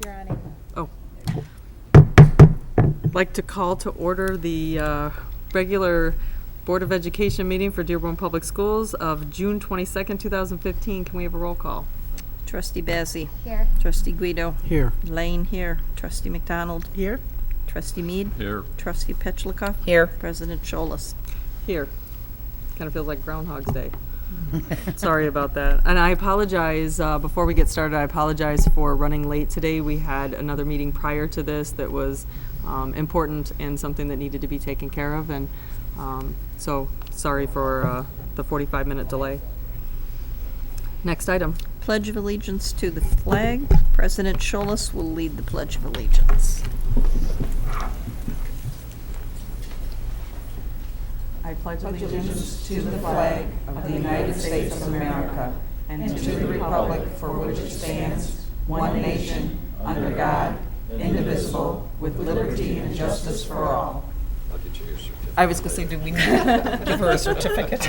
You're on it. Oh. Like to call to order the regular Board of Education meeting for Dearborn Public Schools of June 22nd, 2015. Can we have a roll call? Trustee Bazey. Here. Trustee Guido. Here. Lane here. Trustee McDonald. Here. Trustee Mead. Here. Trustee Petchlicoff. Here. President Scholas. Here. Kind of feels like Groundhog's Day. Sorry about that. And I apologize, before we get started, I apologize for running late today. We had another meeting prior to this that was important and something that needed to be taken care of. And so sorry for the 45-minute delay. Next item. Pledge of Allegiance to the flag. President Scholas will lead the Pledge of Allegiance. I pledge allegiance to the flag of the United States of America and to the republic for which it stands, one nation, under God, indivisible, with liberty and justice for all. I'll get you your certificate. I was going to say, do we need to give her a certificate?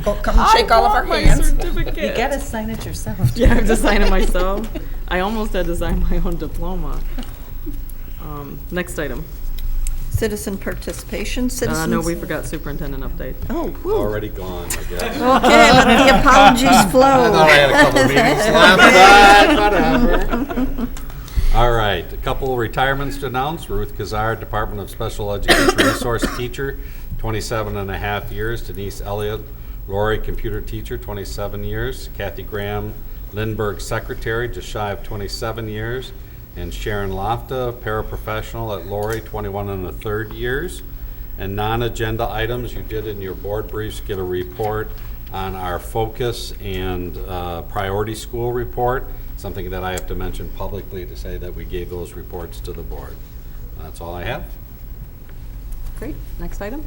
Go, come and shake all of our hands. certificate. You gotta sign it yourself. Yeah, I have to sign it myself. I almost had to sign my own diploma. Next item. Citizen participation. Citizens. No, we forgot superintendent update. Oh, whew. Already gone, I guess. Okay, let the apologies I flow. thought I had a couple meetings left, but whatever. All right, a couple retirements to announce. Ruth Kazar, Department of Special Education Resource Teacher, 27 and a half years. Denise Elliott, Lori, Computer Teacher, 27 years. Kathy Graham, Lindbergh Secretary, just shy of 27 years. And Sharon Lofta, paraprofessional at Lori, 21 and a third years. And non-agenda items, you did in your board briefs get a report on our focus and priority school report, something that I have to mention publicly to say that we gave those reports to the board. That's all I have. Great. Next item.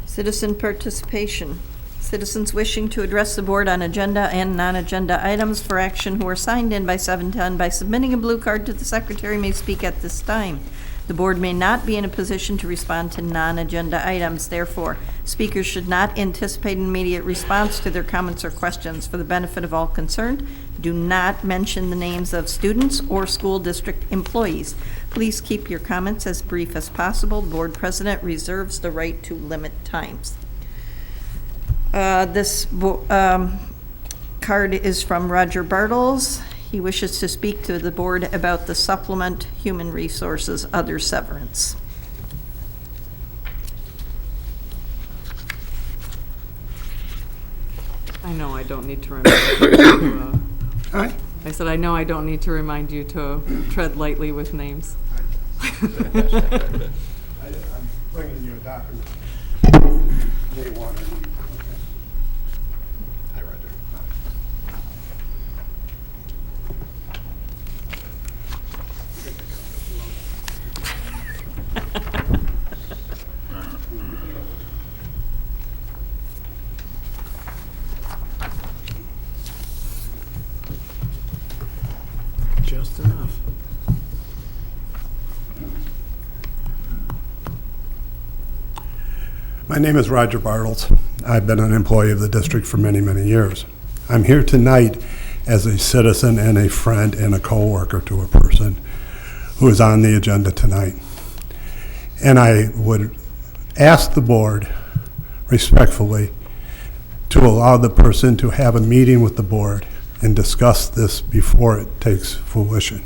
Citizen participation. Citizens wishing to address the board on agenda and non-agenda items for action who are signed in by 7:10 by submitting a blue card to the secretary may speak at this time. The board may not be in a position to respond to non-agenda items. Therefore, speakers should not anticipate an immediate response to their comments or questions. For the benefit of all concerned, do not mention the names of students or school district employees. Please keep your comments as brief as possible. The board president reserves the right to limit times. This card is from Roger Bartles. He wishes to speak to the board about the supplement, human resources, other severance. I know I don't need to remind you to, I said I know I don't need to remind you to tread lightly with names. I'm bringing you a document. They want to read. Hi, Roger. Just enough. My name is Roger Bartles. I've been an employee of the district for many, many years. I'm here tonight as a citizen and a friend and a co-worker to a person who is on the agenda tonight. And I would ask the board respectfully to allow the person to have a meeting with the board and discuss this before it takes fruition.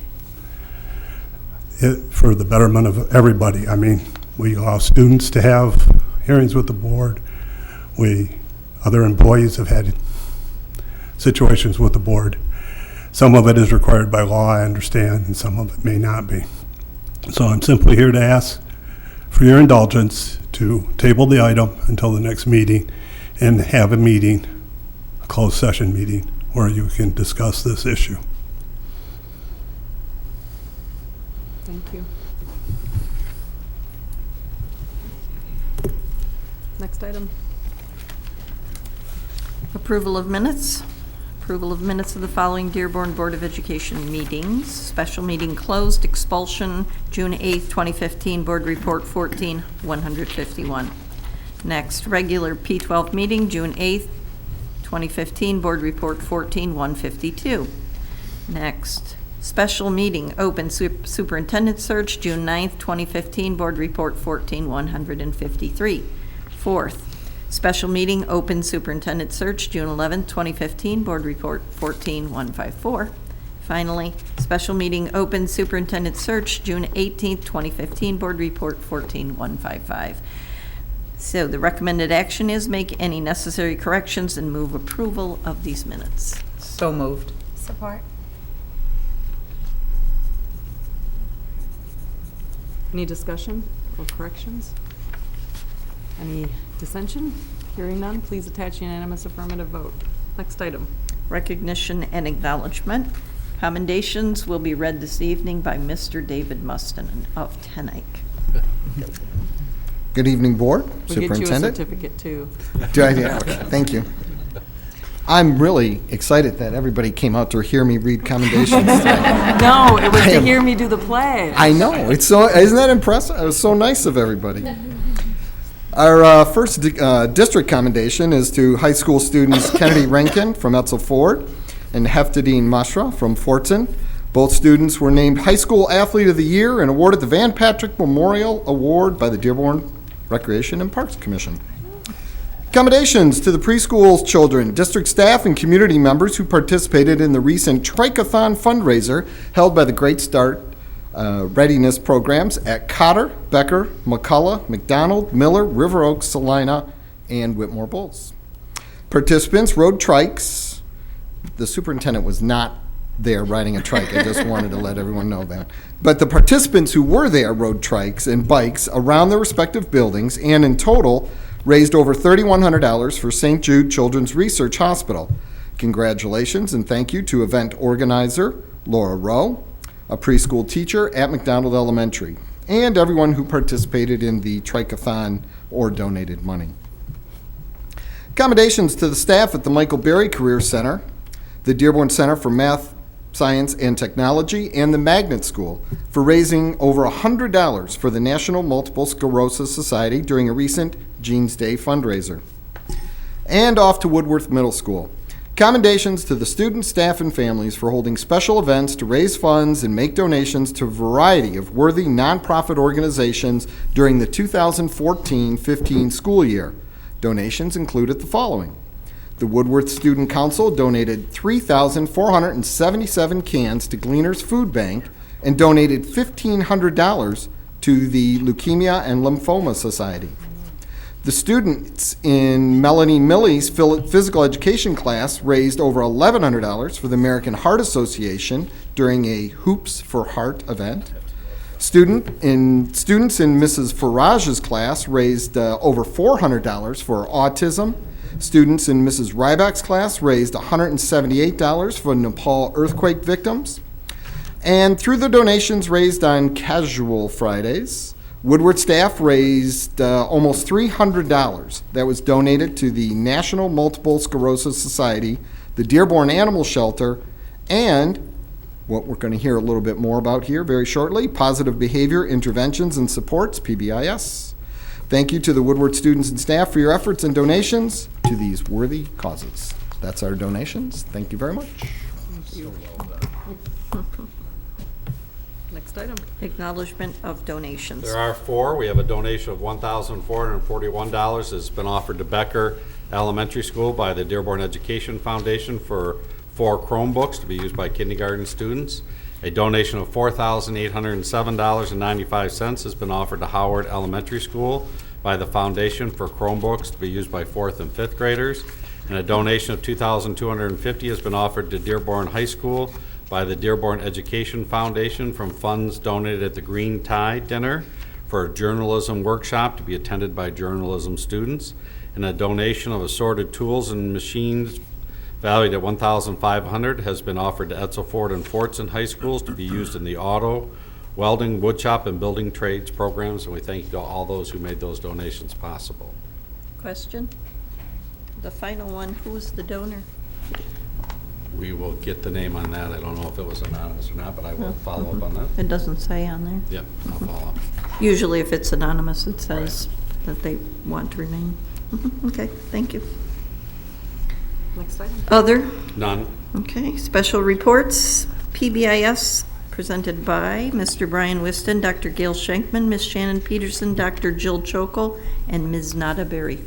For the betterment of everybody. I mean, we allow students to have hearings with the board. Other employees have had situations with the board. Some of it is required by law, I understand, and some of it may not be. So I'm simply here to ask for your indulgence to table the item until the next meeting and have a meeting, a closed session meeting, where you can discuss this issue. Thank you. Next item. Approval of minutes. Approval of minutes of the following Dearborn Board of Education meetings. Special meeting closed, expulsion, June 8th, 2015, Board Report 14-151. Next, regular P12 meeting, June 8th, 2015, Board Report 14-152. Next, special meeting, open superintendent search, June 9th, 2015, board report 14,153. Fourth, special meeting, open superintendent search, June 11th, 2015, board report 14,154. Finally, special meeting, open superintendent search, June 18th, 2015, board report 14,155. So the recommended action is make any necessary corrections and move approval of these minutes. So moved. Support. Any discussion or corrections? Any dissension? Hearing none, please attach unanimous affirmative vote. Next item. Recognition and acknowledgement. Commendations will be read this evening by Mr. David Mustin of Tenike. Good evening, Board, We'll get you a Superintendent. certificate too. Do I? Yeah, okay, thank you. I'm really excited that everybody came out to hear me read commendations today. No, it was I to am- hear me do the pledge. I know, isn't that impressive? It was so nice of everybody. Our first district commendation is to high school students Kennedy Rankin from Etzel Ford and Heftadine Mashra from Fortson. Both students were named High School Athlete of the Year and awarded the Van Patrick Memorial Award by the Dearborn Recreation and Parks Commission. Commendations to the preschool children, district staff, and community members who participated in the recent Trike-a-thon fundraiser held by the Great Start readiness programs at Cotter, Becker, McCullough, McDonald, Miller, River Oaks, Salina, and Whitmore Bowles. Participants rode trikes. The superintendent was not there riding a trike. I just wanted to let everyone know that. But the participants who were there rode trikes and bikes around their respective buildings and in total raised over $3,100 for St. Jude Children's Research Hospital. Congratulations and thank you to event organizer Laura Rowe, a preschool teacher at McDonald Elementary, and everyone who participated in the Trike-a-thon or donated money. Accommodations to the staff at the Michael Berry Career Center, the Dearborn Center for Math, Science, and Technology, and the Magnet School for raising over $100 for the National Multiple Sclerosis Society during a recent Jeans Day fundraiser. And off to Woodworth Middle School. Commendations to the students, staff, and families for holding special events to raise funds and make donations to a variety of worthy nonprofit organizations during the 2014-15 school year. Donations included the following. The Woodworth Student Council donated 3,477 cans to Gleaners Food Bank and donated $1,500 to the Leukemia and Lymphoma Society. The students in Melanie Millie's physical education class raised over $1,100 for the American Heart Association during a Hoops for Heart event. Students in Mrs. Farage's class raised over $400 for autism. Students in Mrs. Ryback's class raised $178 for Nepal earthquake victims. And through the donations raised on Casual Fridays, Woodward staff raised almost $300 that was donated to the National Multiple Sclerosis Society, the Dearborn Animal Shelter, and what we're going to hear a little bit more about here very shortly, Positive Behavior Interventions and Supports, PBIS. Thank you to the Woodward students and staff for your efforts and donations to these worthy causes. That's our donations. Thank you very much. Next item. Acknowledgement of donations. There are four. We have a donation of $1,441 that's been offered to Becker Elementary School by the Dearborn Education Foundation for 4 Chromebooks to be used by kindergarten students. A donation of $4,807.95 has been offered to Howard Elementary School by the Foundation for Chromebooks to be used by 4th and 5th graders. And a donation of $2,250 has been offered to Dearborn High School by the Dearborn Education Foundation from funds donated at the Green Tie Dinner for a journalism workshop to be attended by journalism students. And a donation of assorted tools and machines valued at $1,500 has been offered to Etzel Ford and Fortson High Schools to be used in the auto, welding, woodshop, and building trades programs, and we thank you to all those who made those donations possible. Question? The final one, who's the donor? We will get the name on that. I don't know if it was anonymous or not, but I will follow up on that. It doesn't say on there. Yeah, I'll follow up. Usually if it's anonymous, it says that they want to remain. Okay, thank you. Next item. Other, None. Okay, special reports, PBIS, presented by Mr. Brian Whiston, Dr. Gail Schenkman, Ms. Shannon Peterson, Dr. Jill Chokel, and Ms. Nada Berry.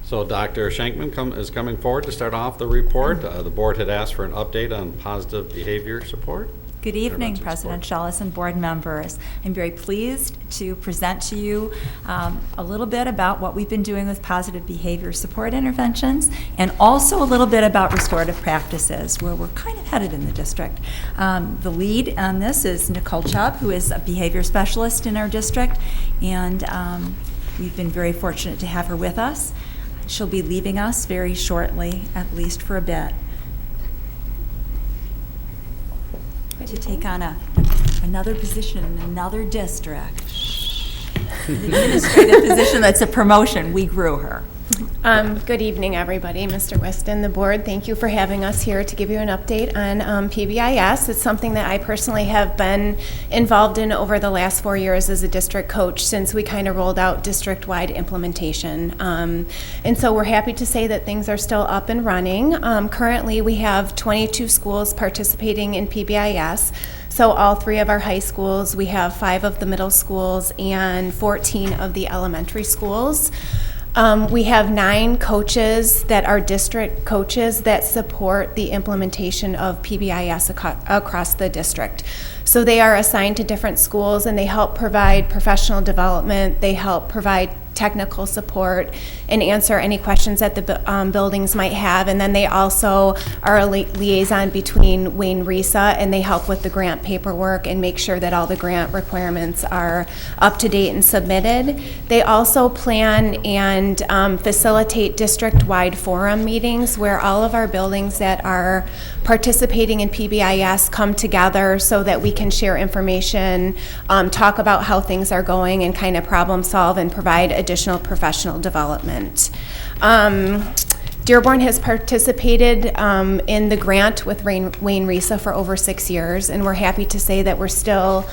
So Dr. Schenkman is coming forward to start off the report. The board had asked for an update on positive behavior support. Good evening, Intervention President support. Schullis and board members. I'm very pleased to present to you a little bit about what we've been doing with positive behavior support interventions, and also a little bit about restorative practices, where we're kind of headed in the district. The lead on this is Nicole Chubb, who is a behavior specialist in our district, and we've been very fortunate to have her with us. She'll be leaving us very shortly, at least for a bit, to take on another position in another district. An administrative position that's a promotion. We grew her. Good evening, everybody. Mr. Weston, the board, thank you for having us here to give you an update on PBIS. It's something that I personally have been involved in over the last 4 years as a district coach since we kind of rolled out district-wide implementation. And so we're happy to say that things are still up and running. Currently, we have 22 schools participating in PBIS. So all 3 of our high schools, we have 5 of the middle schools, and 14 of the elementary schools. We have 9 coaches that are district coaches that support the implementation of PBIS across the district. So they are assigned to different schools, and they help provide professional development, they help provide technical support, and answer any questions that the buildings might have. And then they also are a liaison between Wayne Risa, and they help with the grant paperwork and make sure that all the grant requirements are up to date and submitted. They also plan and facilitate district-wide forum meetings where all of our buildings that are participating in PBIS come together so that we can share information, talk about how things are going, and kind of problem solve and provide additional professional development. Dearborn has participated in the grant with Wayne Risa for over 6 years, and we're happy to say that we're still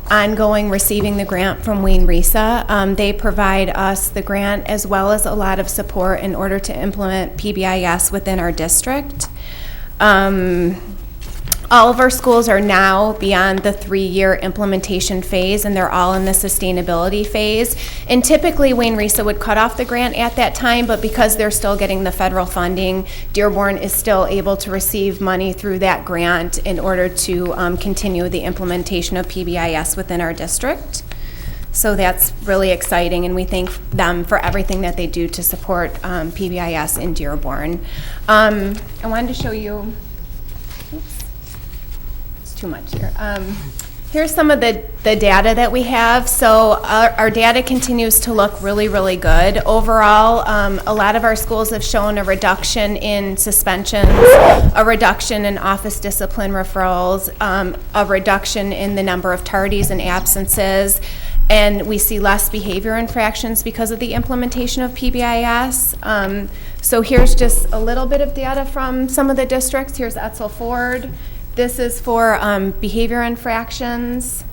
ongoing receiving the grant from Wayne Risa. They provide us the grant as well as a lot of support in order to implement PBIS within our district. All of our schools are now beyond the 3-year implementation phase, and they're all in the sustainability phase. And typically, Wayne Risa would cut off the grant at that time, but because they're still getting the federal funding, Dearborn is still able to receive money through that grant in order to continue the implementation of PBIS within our district. So that's really exciting, and we thank them for everything that they do to support PBIS in Dearborn. I wanted to show you, too much here. Here's some of the data that we have. So our data continues to look really, really good. Overall, a lot of our schools have shown a reduction in suspensions, a reduction in office discipline referrals, a reduction in the number of tardies and absences, and we see less behavior infractions because of the implementation of PBIS. So here's just a little bit of data from some of the districts. Here's Etzel Ford. This is for behavior infractions.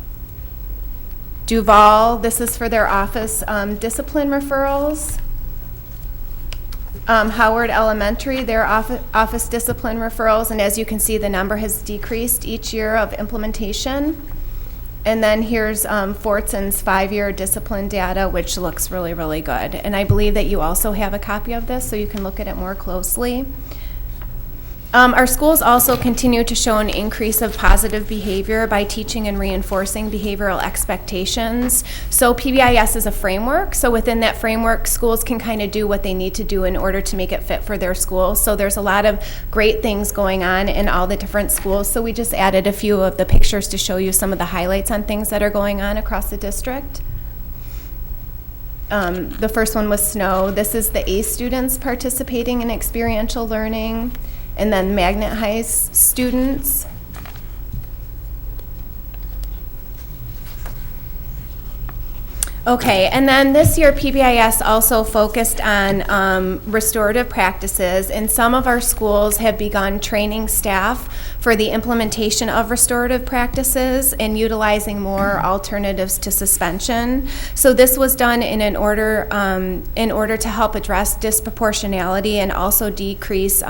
Duval, this is for their office discipline referrals. Howard Elementary, their office discipline referrals, and as you can see, the number has decreased each year of implementation. And then here's Fortson's 5-year discipline data, which looks really, really good. And I believe that you also have a copy of this, so you can look at it more closely. Our schools also continue to show an increase of positive behavior by teaching and reinforcing behavioral expectations. So PBIS is a framework, so within that framework, schools can kind of do what they need to do in order to make it fit for their school. So there's a lot of great things going on in all the different schools. So we just added a few of the pictures to show you some of the highlights on things that are going on across the district. The first one was snow. This is the ACE students participating in experiential learning. And then Magnet High students. Okay, and then this year PBIS also focused on restorative practices, and some of our schools have begun training staff for the implementation of restorative practices and utilizing more alternatives to suspension. So this was done in order to help address disproportionality and also decrease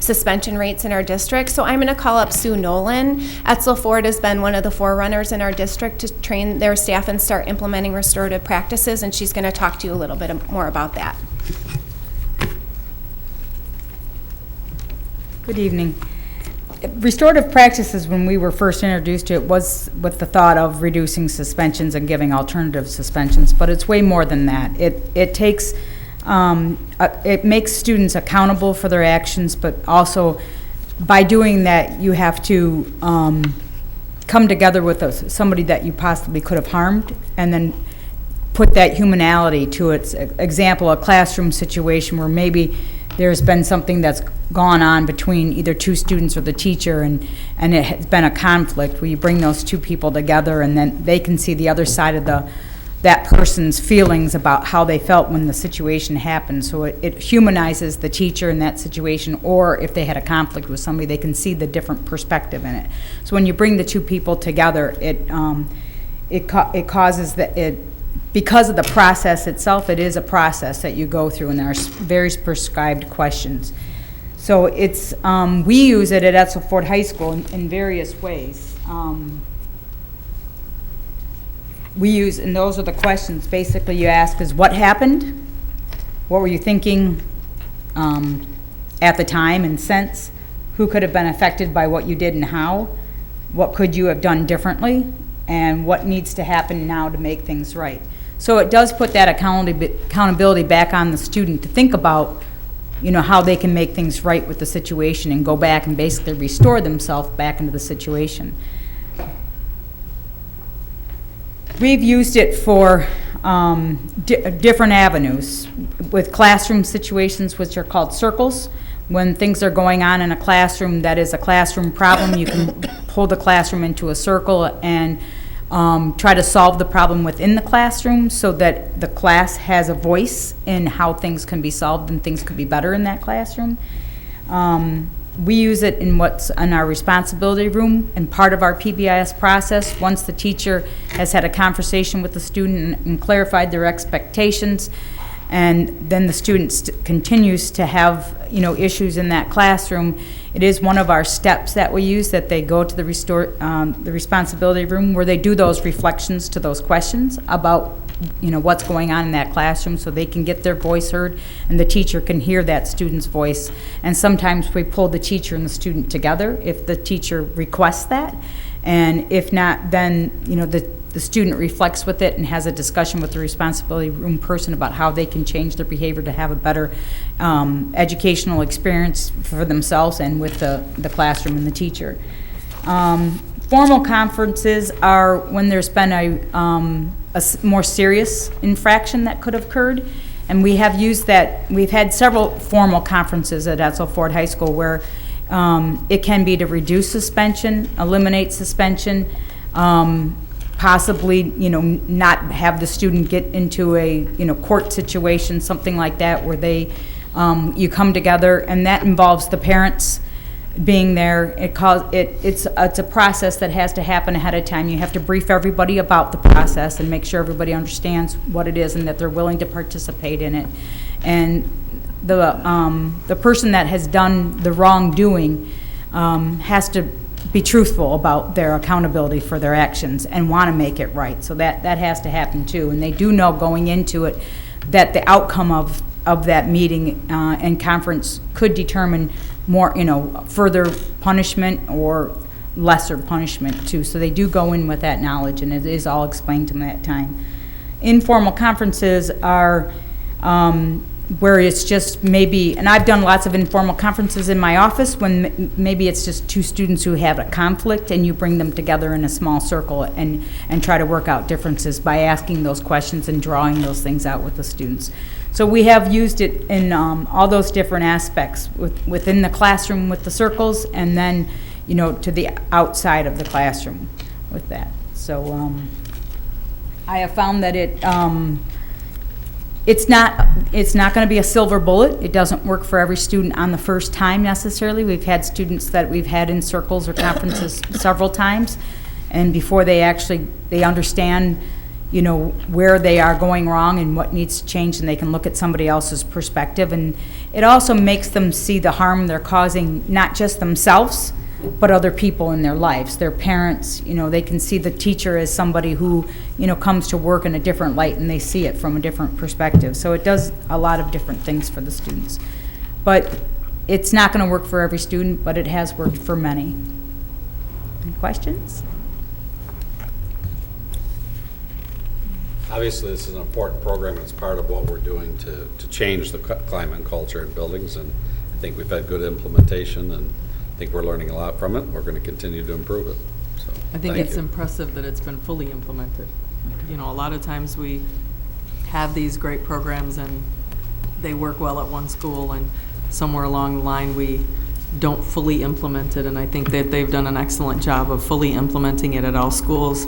suspension rates in our district. So I'm going to call up Sue Nolan. Etzel Ford has been one of the forerunners in our district to train their staff and start implementing restorative practices, and she's going to talk to you a little bit more about that. Good evening. Restorative practices, when we were first introduced to it, was with the thought of reducing suspensions and giving alternative suspensions, but it's way more than that. It takes, it makes students accountable for their actions, but also by doing that, you have to come together with somebody that you possibly could have harmed, and then put that humanality to its example, a classroom situation where maybe there's been something that's gone on between either two students or the teacher, and it has been a conflict where you bring those two people together, and then they can see the other side of that person's feelings about how they felt when the situation happened. So it humanizes the teacher in that situation, or if they had a conflict with somebody, they can see the different perspective in it. So when you bring the two people together, it causes because of the process itself, it is a process that you go through, and there are very prescribed questions. So it's we use it at Etzel Ford High School in various ways. We use, and those are the questions basically you ask is, what happened? What were you thinking at the time and since? Who could have been affected by what you did and how? What could you have done differently? And what needs to happen now to make things right? So it does put that accountability back on the student to think about, how they can make things right with the situation and go back and basically restore themselves back into the situation. We've used it for different avenues with classroom situations, which are called circles. When things are going on in a classroom that is a classroom problem, you can pull the classroom into a circle and try to solve the problem within the classroom so that the class has a voice in how things can be solved and things could be better in that classroom. We use it in what's in our responsibility room and part of our PBIS process. Once the teacher has had a conversation with the student and clarified their expectations, and then the student continues to have issues in that classroom, it is one of our steps that we use, that they go to the responsibility room where they do those reflections to those questions about what's going on in that classroom, so they can get their voice heard and the teacher can hear that student's voice. And sometimes we pull the teacher and the student together if the teacher requests that, and if not, then the student reflects with it and has a discussion with the responsibility room person about how they can change their behavior to have a better educational experience for themselves and with the classroom and the teacher. Formal conferences are when there's been a more serious infraction that could have occurred, and we have used that. We've had several formal conferences at Etzel Ford High School where it can be to reduce suspension, eliminate suspension, possibly, not have the student get into a, court situation, something like that, where you come together, and that involves the parents being there. It's a process that has to happen ahead of time. You have to brief everybody about the process and make sure everybody understands what it is and that they're willing to participate in it. And the person that has done the wrongdoing has to be truthful about their accountability for their actions and want to make it right. So that has to happen too. And they do know going into it that the outcome of that meeting and conference could determine more, further punishment or lesser punishment too. So they do go in with that knowledge, and it is all explained to them at that time. Informal conferences are where it's just maybe, and I've done lots of informal conferences in my office when maybe it's just two students who have a conflict, and you bring them together in a small circle and try to work out differences by asking those questions and drawing those things out with the students. So we have used it in all those different aspects within the classroom with the circles, and then to the outside of the classroom with that. So I have found that it's not going to be a silver bullet. It doesn't work for every student on the first time necessarily. We've had students that we've had in circles or conferences several times, and before they understand, you know, where they are going wrong and what needs to change, and they can look at somebody else's perspective. And it also makes them see the harm they're causing, not just themselves, but other people in their lives, their parents. You know, they can see the teacher as somebody who, you know, comes to work in a different light, and they see it from a different perspective. So it does a lot of different things for the students. But it's not going to work for every student, but it has worked for many. Any questions? Obviously, this is an important program. It's part of what we're doing to change the climate and culture in buildings, and I think we've had good implementation, and I think we're learning a lot from it. We're going to continue to improve it. So, I think thank it's you. impressive that it's been fully implemented. You know, a lot of times we have these great programs and they work well at one school, and somewhere along the line we don't fully implement it, and I think that they've done an excellent job of fully implementing it at all schools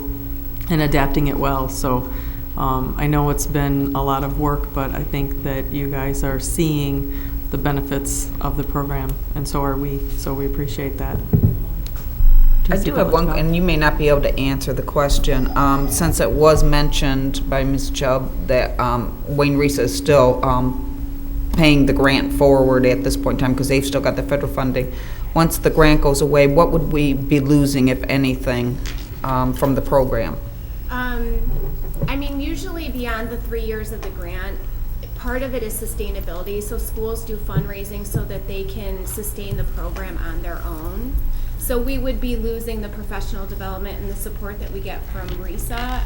and adapting it well. So I know it's been a lot of work, but I think that you guys are seeing the benefits of the program, and so are we. So we appreciate that. I do have one, and you may not be able to answer the question. Since it was mentioned by Ms. Chubb that Wayne Reese is still paying the grant forward at this point in time because they've still got the federal funding. Once the grant goes away, what would we be losing, if anything, from the program? I mean, usually beyond the 3 years of the grant, part of it is sustainability. So schools do fundraising so that they can sustain the program on their own. So we would be losing the professional development and the support that we get from RISA.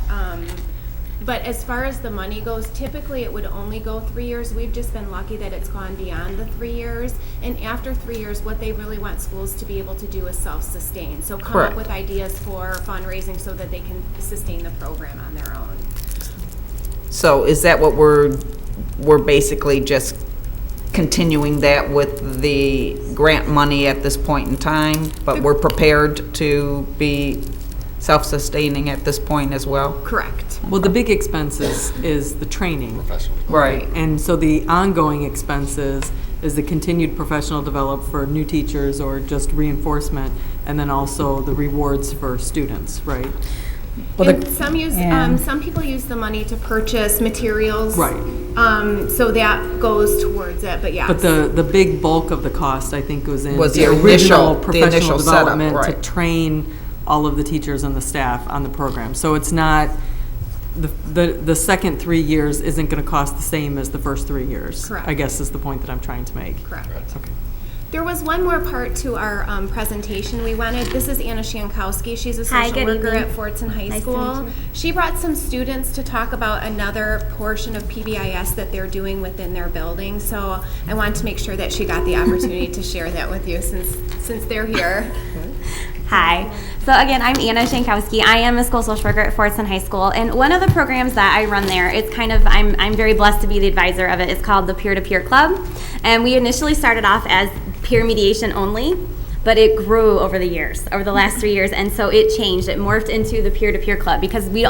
But as far as the money goes, typically it would only go 3 years. We've just been lucky that it's gone beyond the 3 years. And after 3 years, what they really want schools to be able to do is self-sustain. So come Correct. up with ideas for fundraising so that they can sustain the program on their own. So is that what we're basically just continuing that with the grant money at this point in time, but we're prepared to be self-sustaining at this point as well? Correct. Well, the big expense is the training. Professional. Right. And so the ongoing expenses is the continued professional development for new teachers or just reinforcement, and then also the rewards for students, right? Well, And some people use the money to purchase materials. Right. So that goes towards it, but yes. But the big bulk of the cost, I think, was in Was the the original initial professional setup, development to right. train all of the teachers and the staff on the program. So it's not, the second 3 years isn't going to cost the same as the first 3 years. Correct. I guess is the point that I'm trying to make. Correct. Okay. There was one more part to our presentation we wanted. This is Anna Shankowski. She's a Hi, social good worker evening. at Fordson High Nice to School. meet you. She brought some students to talk about another portion of PBIS that they're doing within their building. So I wanted to make sure that she got the opportunity to share that with you since they're here. Hi. So again, I'm Anna Shankowski. I am a school social worker at Fordson High School, and one of the programs that I run there, it's kind of, I'm very blessed to be the advisor of it. It's called the Peer-to-Peer Club, and we initially started off as peer mediation only, but it grew over the years, over the last 3 years, and so it changed. It morphed into the Peer-to-Peer Club because we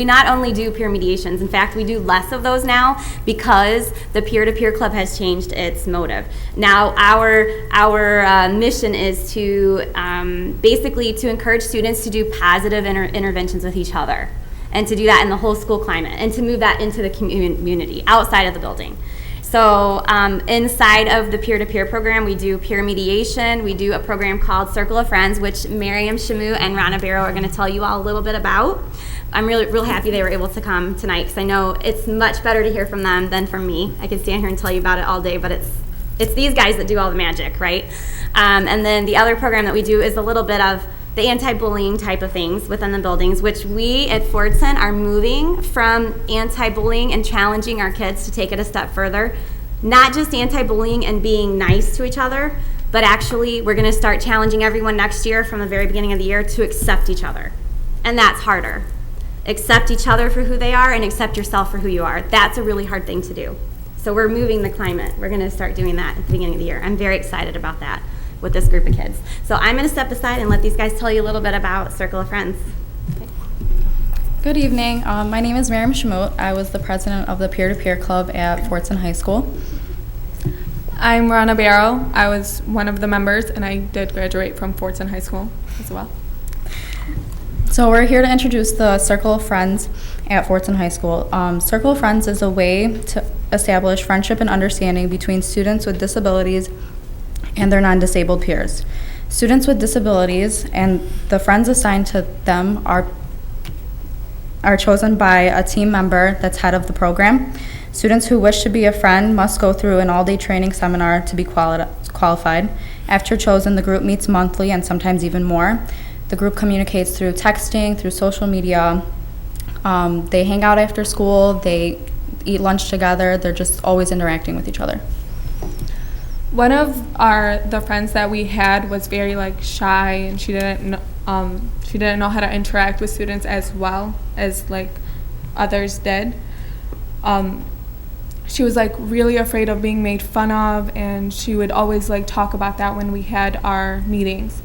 not only do peer mediations. In fact, we do less of those now because the Peer-to-Peer Club has changed its motive. Now, our mission is to basically to encourage students to do positive interventions with each other, and to do that in the whole school climate, and to move that into the community outside of the building. So inside of the peer-to-peer program, we do peer mediation. We do a program called Circle of Friends, which Miriam Shamu and Rana Barrow are going to tell you all a little bit about. I'm real happy they were able to come tonight because I know it's much better to hear from them than from me. I could stand here and tell you about it all day, but it's these guys that do all the magic, right? And then the other program that we do is a little bit of the anti-bullying type of things within the buildings, which we at Fordson are moving from anti-bullying and challenging our kids to take it a step further. Not just anti-bullying and being nice to each other, but actually we're going to start challenging everyone next year from the very beginning of the year to accept each other. And that's harder. Accept each other for who they are and accept yourself for who you are. That's a really hard thing to do. So we're moving the climate. We're going to start doing that at the beginning of the year. I'm very excited about that with this group of kids. So I'm going to step aside and let these guys tell you a little bit about Circle of Friends. Good evening. My name is Miriam Schmoot. I was the president of the peer-to-peer club at Fortson High School. I'm Rana Barrow. I was one of the members, and I did graduate from Fortson High School as well. So we're here to introduce the Circle of Friends at Fortson High School. Circle of Friends is a way to establish friendship and understanding between students with disabilities and their non-disabled peers. Students with disabilities and the friends assigned to them are chosen by a team member that's head of the program. Students who wish to be a friend must go through an all-day training seminar to be qualified. After chosen, the group meets monthly and sometimes even more. The group communicates through texting, through social media. They hang out after school, they eat lunch together, they're just always interacting with each other. One of the friends that we had was very shy, and she didn't know how to interact with students as well as others did. She was really afraid of being made fun of, and she would always talk about that when we had our meetings.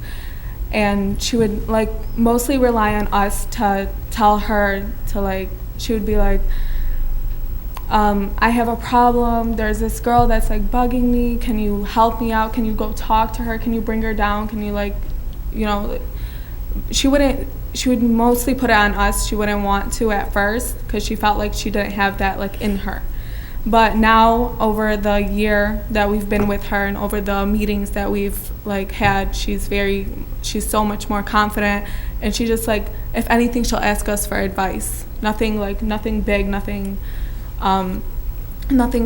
And she would mostly rely on us to tell her to she would be like, I have a problem, there's this girl that's bugging me, can you help me out, can you go talk to her, can you bring her down, can you she would mostly put it on us. She wouldn't want to at first because she felt like she didn't have that in her. But now, over the year that we've been with her and over the meetings that we've had, she's so much more confident, and she just if anything, she'll ask us for advice. Nothing big, nothing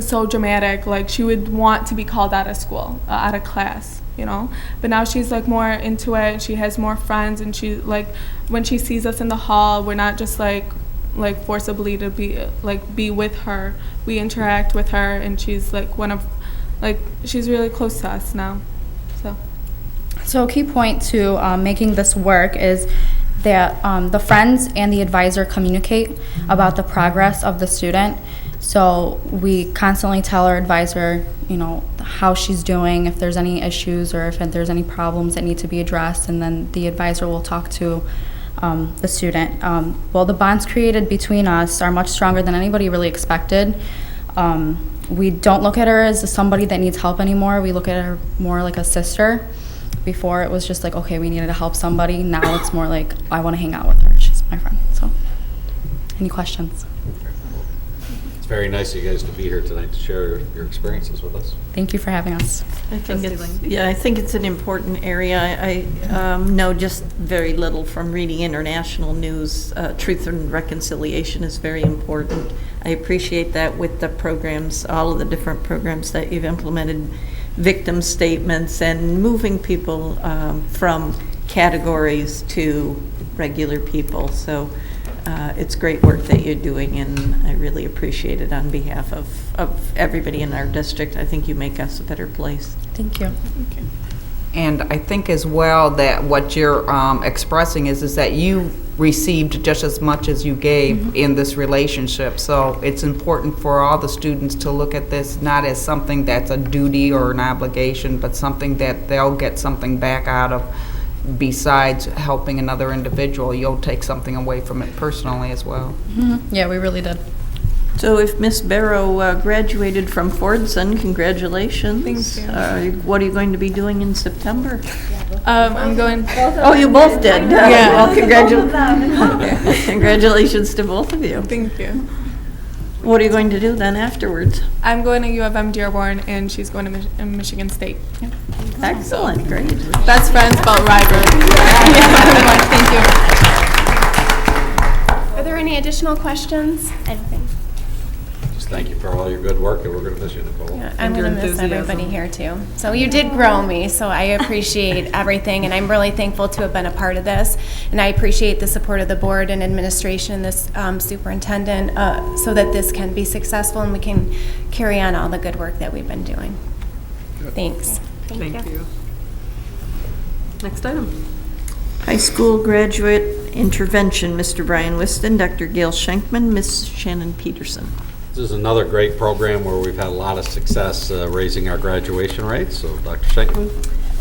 so dramatic. She would want to be called out of school, out of class, But now she's more into it. She has more friends, and she when she sees us in the hall, we're not just forcibly to be with her. We interact with her, and she's she's really close to us now. So a key point to making this work is that the friends and the advisor communicate about the progress of the student. So we constantly tell our advisor, how she's doing, if there's any issues or if there's any problems that need to be addressed, and then the advisor will talk to the student. Well, the bonds created between us are much stronger than anybody really expected. We don't look at her as somebody that needs help anymore. We look at her more like a sister. Before it was just okay, we needed to help somebody. Now it's more I want to hang out with her. She's my friend. So, any questions? It's very nice of you guys to be here tonight to share your experiences with us. Thank you for having us. I think it's an important area. I know just very little from reading international news. Truth and reconciliation is very important. I appreciate that with the programs, all of the different programs that you've implemented, victim statements and moving people from categories to regular people. So it's great work that you're doing, and I really appreciate it on behalf of everybody in our district. I think you make us a better place. Thank you. Thank you. And I think as well that what you're expressing is that you received just as much as you gave in this relationship. So it's important for all the students to look at this not as something that's a duty or an obligation, but something that they'll get something back out of. Besides helping another individual, you'll take something away from it personally as well. Yeah, we really did. So if Miss Barrow graduated from Fordson, congratulations. Thank you. What are you going to be doing in September? I'm going. Oh, you both did? Yeah. Well, congratulations to both of you. Thank you. What are you going to do then afterwards? I'm going to U of M Dearborn, and she's going to Michigan State. Yeah. Excellent, great. Best friends, but rivalry. Thank you. Are there any additional questions? Anything? Just thank you for all your good work, and we're going to miss you, Nicole. Yeah, I'm going to miss everybody here too. So you did grow me, so I appreciate everything, and I'm really thankful to have been a part of this. And I appreciate the support of the board and administration, this superintendent, so that this can be successful and we can carry on all the good work that we've been doing. Thanks. Thank you. Next item. High school graduate intervention, Mr. Brian Whiston, Dr. Gail Schenkman, Ms. Shannon Peterson. This is another great program where we've had a lot of success raising our graduation rates. So, Dr. Schenkman.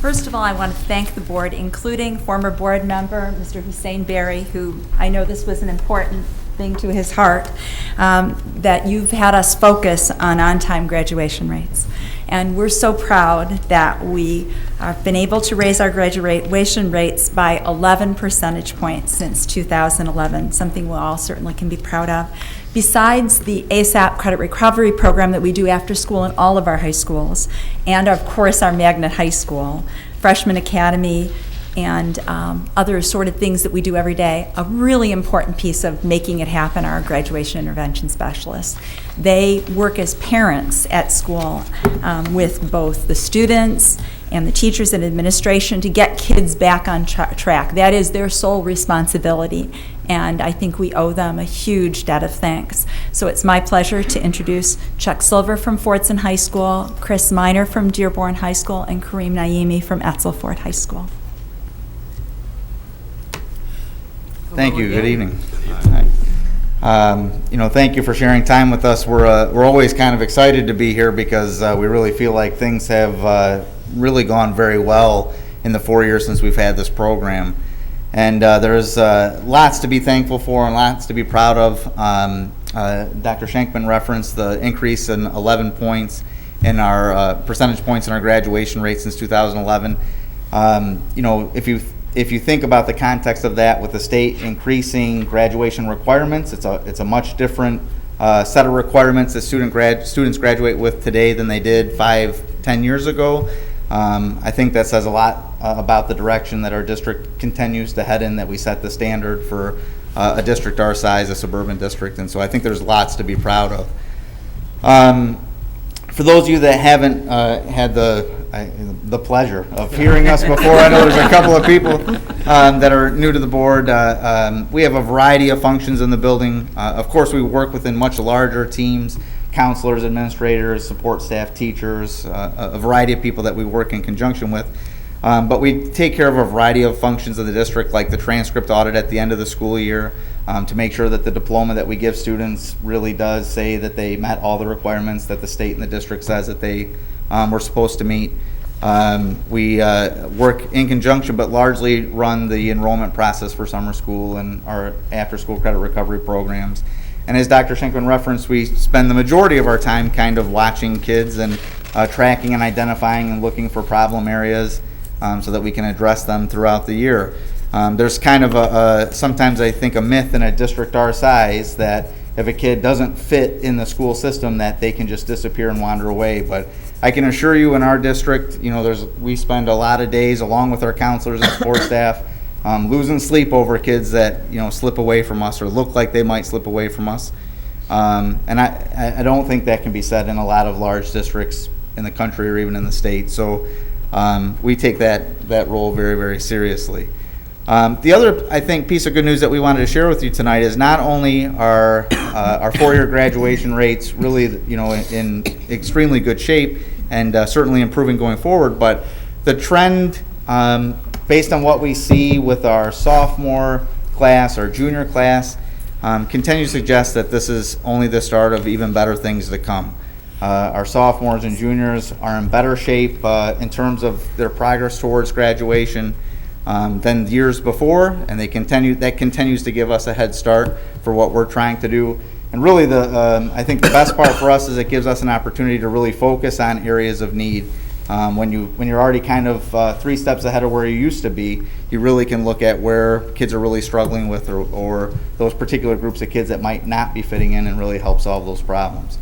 First of all, I want to thank the board, including former board member, Mr. Hussein Berry, who I know this was an important thing to his heart, that you've had us focus on on-time graduation rates. And we're so proud that we have been able to raise our graduation rates by 11 percentage points since 2011, something we all certainly can be proud of. Besides the ASAP credit recovery program that we do after school in all of our high schools, and of course our Magnet High School, Freshman Academy, and other sort of things that we do every day, a really important piece of making it happen are our graduation intervention specialists. They work as parents at school with both the students and the teachers and administration to get kids back on track. That is their sole responsibility, and I think we owe them a huge debt of thanks. So it's my pleasure to introduce Chuck Silver from Fordson High School, Chris Miner from Dearborn High School, and Kareem Naimi from Etzel Ford High School. Thank you. Good evening. Thank you for sharing time with us. We're always kind of excited to be here because we really feel like things have really gone very well in the 4 years since we've had this program. And there's lots to be thankful for and lots to be proud of. Dr. Shankman referenced the increase in 11 points in our percentage points in our graduation rate since 2011. If you think about the context of that with the state increasing graduation requirements, it's a much different set of requirements that students graduate with today than they did 5-10 years ago. I think that says a lot about the direction that our district continues to head in, that we set the standard for a district our size, a suburban district, and so I think there's lots to be proud of. For those of you that haven't had the pleasure of hearing us before, I know there's a couple of people that are new to the board. We have a variety of functions in the building. Of course, we work within much larger teams, counselors, administrators, support staff, teachers, a variety of people that we work in conjunction with. But we take care of a variety of functions of the district, like the transcript audit at the end of the school year, to make sure that the diploma that we give students really does say that they met all the requirements that the state and the district says that they were supposed to meet. We work in conjunction but largely run the enrollment process for summer school and our after-school credit recovery programs. And as Dr. Schenkman referenced, we spend the majority of our time kind of watching kids and tracking and identifying and looking for problem areas so that we can address them throughout the year. There's kind of sometimes I think a myth in a district our size that if a kid doesn't fit in the school system that they can just disappear and wander away. But I can assure you in our district, we spend a lot of days along with our counselors and support staff losing sleep over kids that slip away from us or look like they might slip away from us. And I don't think that can be said in a lot of large districts in the country or even in the state. So we take that role very, very seriously. The other, I think, piece of good news that we wanted to share with you tonight is not only are our four-year graduation rates really, in extremely good shape and certainly improving going forward, but the trend, based on what we see with our sophomore class, our junior class, continues to suggest that this is only the start of even better things to come. Our sophomores and juniors are in better shape in terms of their progress towards graduation than years before, and that continues to give us a head start for what we're trying to do. And really, I think the best part for us is it gives us an opportunity to really focus on areas of need. When you're already kind of 3 steps ahead of where you used to be, you really can look at where kids are really struggling with or those particular groups of kids that might not be fitting in and really help solve those problems.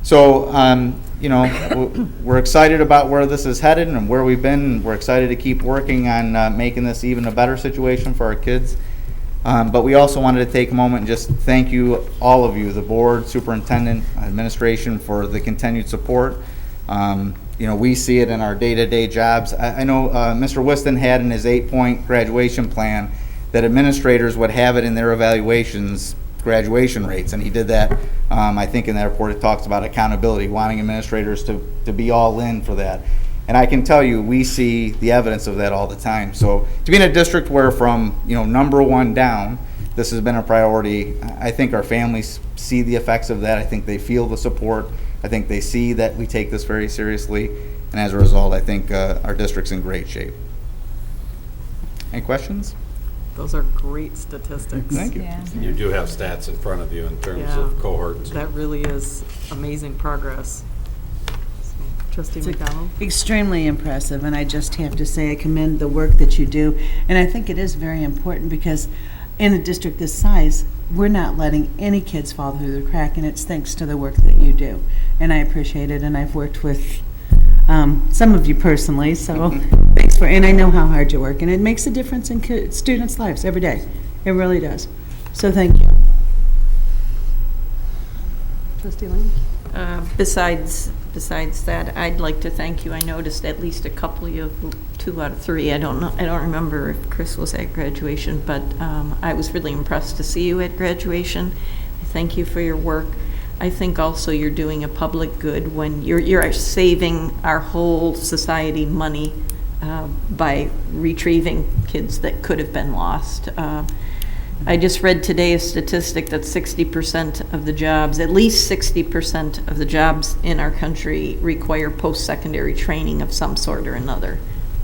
So, we're excited about where this is headed and where we've been. And we're excited to keep working on making this even a better situation for our kids. But we also wanted to take a moment and just thank you, all of you, the board, superintendent, administration, for the continued support. We see it in our day-to-day jobs. I know Mr. Whiston had in his 8-point graduation plan that administrators would have it in their evaluations graduation rates, and he did that. I think in that report it talks about accountability, wanting administrators to be all in for that. And I can tell you, we see the evidence of that all the time. So to be in a district where from number 1 down, this has been a priority, I think our families see the effects of that. I think they feel the support. I think they see that we take this very seriously, and as a result, I think our district's in great shape. Any questions? Those are great statistics. Thank you. You do have stats in front of you in terms Yeah. of cohorts. That really is amazing progress. Trustee It's McDonald? extremely impressive, and I just have to say I commend the work that you do. And I think it is very important because in a district this size, we're not letting any kids fall through the crack, and it's thanks to the work that you do. And I appreciate it, and I've worked with some of you personally, so thanks for, and I know how hard you work, and it makes a difference in students' lives every day. It really does. So thank you. Trustee Lane? Besides that, I'd like to thank you. I noticed at least a couple of you, 2 out of 3. I don't remember if Chris was at graduation, but I was really impressed to see you at graduation. I thank you for your work. I think also you're doing a public good when you're saving our whole society money by retrieving kids that could have been lost. I just read today a statistic that 60% of the jobs, at least 60% of the jobs in our country require post-secondary training of some sort or another.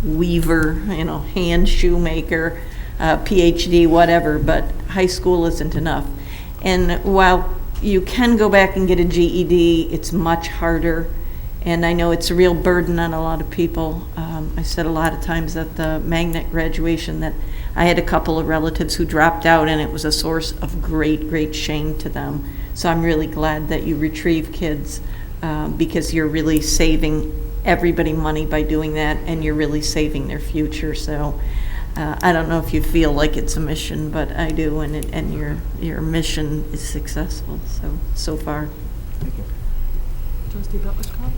Weaver, hand shoemaker, PhD, whatever, but high school isn't enough. And while you can go back and get a GED, it's much harder. And I know it's a real burden on a lot of people. I said a lot of times at the magnet graduation that I had a couple of relatives who dropped out, and it was a source of great, great shame to them. So I'm really glad that you retrieve kids because you're really saving everybody money by doing that, and you're really saving their future. So I don't know if you feel like it's a mission, but I do, and your mission is successful so far. Thank you. Trustee Butler-Scott?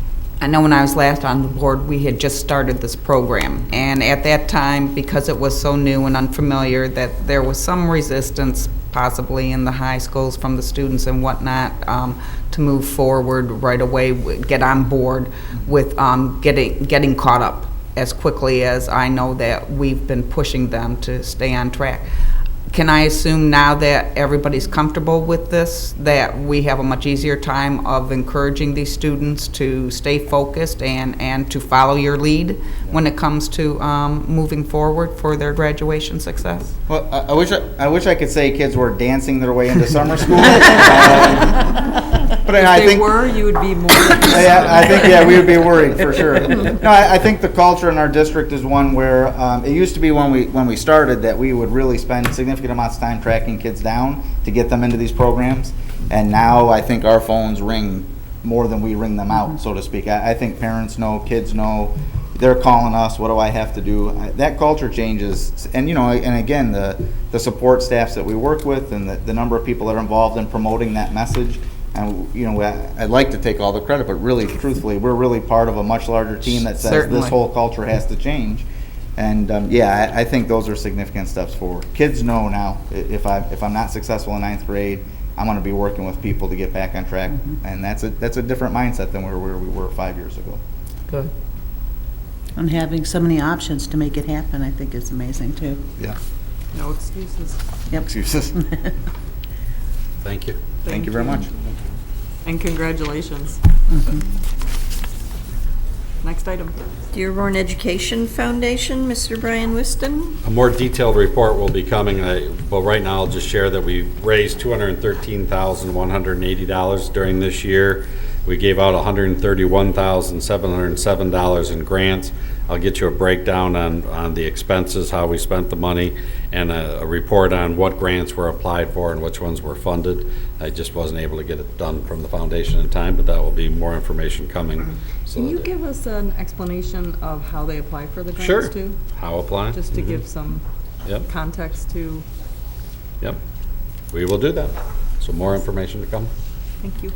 I know when I was last on the board, we had just started this program. And at that time, because it was so new and unfamiliar, that there was some resistance possibly in the high schools from the students and whatnot to move forward right away, get on board with getting caught up as quickly as I know that we've been pushing them to stay on track. Can I assume now that everybody's comfortable with this, that we have a much easier time of encouraging these students to stay focused and to follow your lead when it comes to moving forward for their graduation success? Well, I wish I could say kids were dancing their way into summer school. But If I they think were, you would be more. I think we would be worried for sure. No, I think the culture in our district is one where it used to be when we started that we would really spend significant amounts of time tracking kids down to get them into these programs, and now I think our phones ring more than we ring them out, so to speak. I think parents know, kids know. They're calling us, what do I have to do? That culture changes, and and again, the support staffs that we work with and the number of people that are involved in promoting that message. And I'd like to take all the credit, but really, truthfully, we're really part of a much larger team that says Certainly. this whole culture has to change. And I think those are significant steps forward. Kids know now if I'm not successful in 9th grade, I'm going to be working with people to get back on track, and that's a different mindset than where we were 5 years ago. Good. And having so many options to make it happen, I think is amazing too. Yeah. No excuses. Yep. Excuses. Thank you. Thank you very much. And congratulations. Next item. Dearborn Education Foundation, Mr. Brian Whiston. A more detailed report will be coming, but right now I'll just share that we raised $213,180 during this year. We gave out $131,707 in grants. I'll get you a breakdown on the expenses, how we spent the money, and a report on what grants were applied for and which ones were funded. I just wasn't able to get it done from the foundation in time, but that will be more information coming. So Can you give us an explanation of how they apply for the grants Sure. too? How apply? Just to give some Yep. context to, Yep. We will do that. So more information to come. thank you.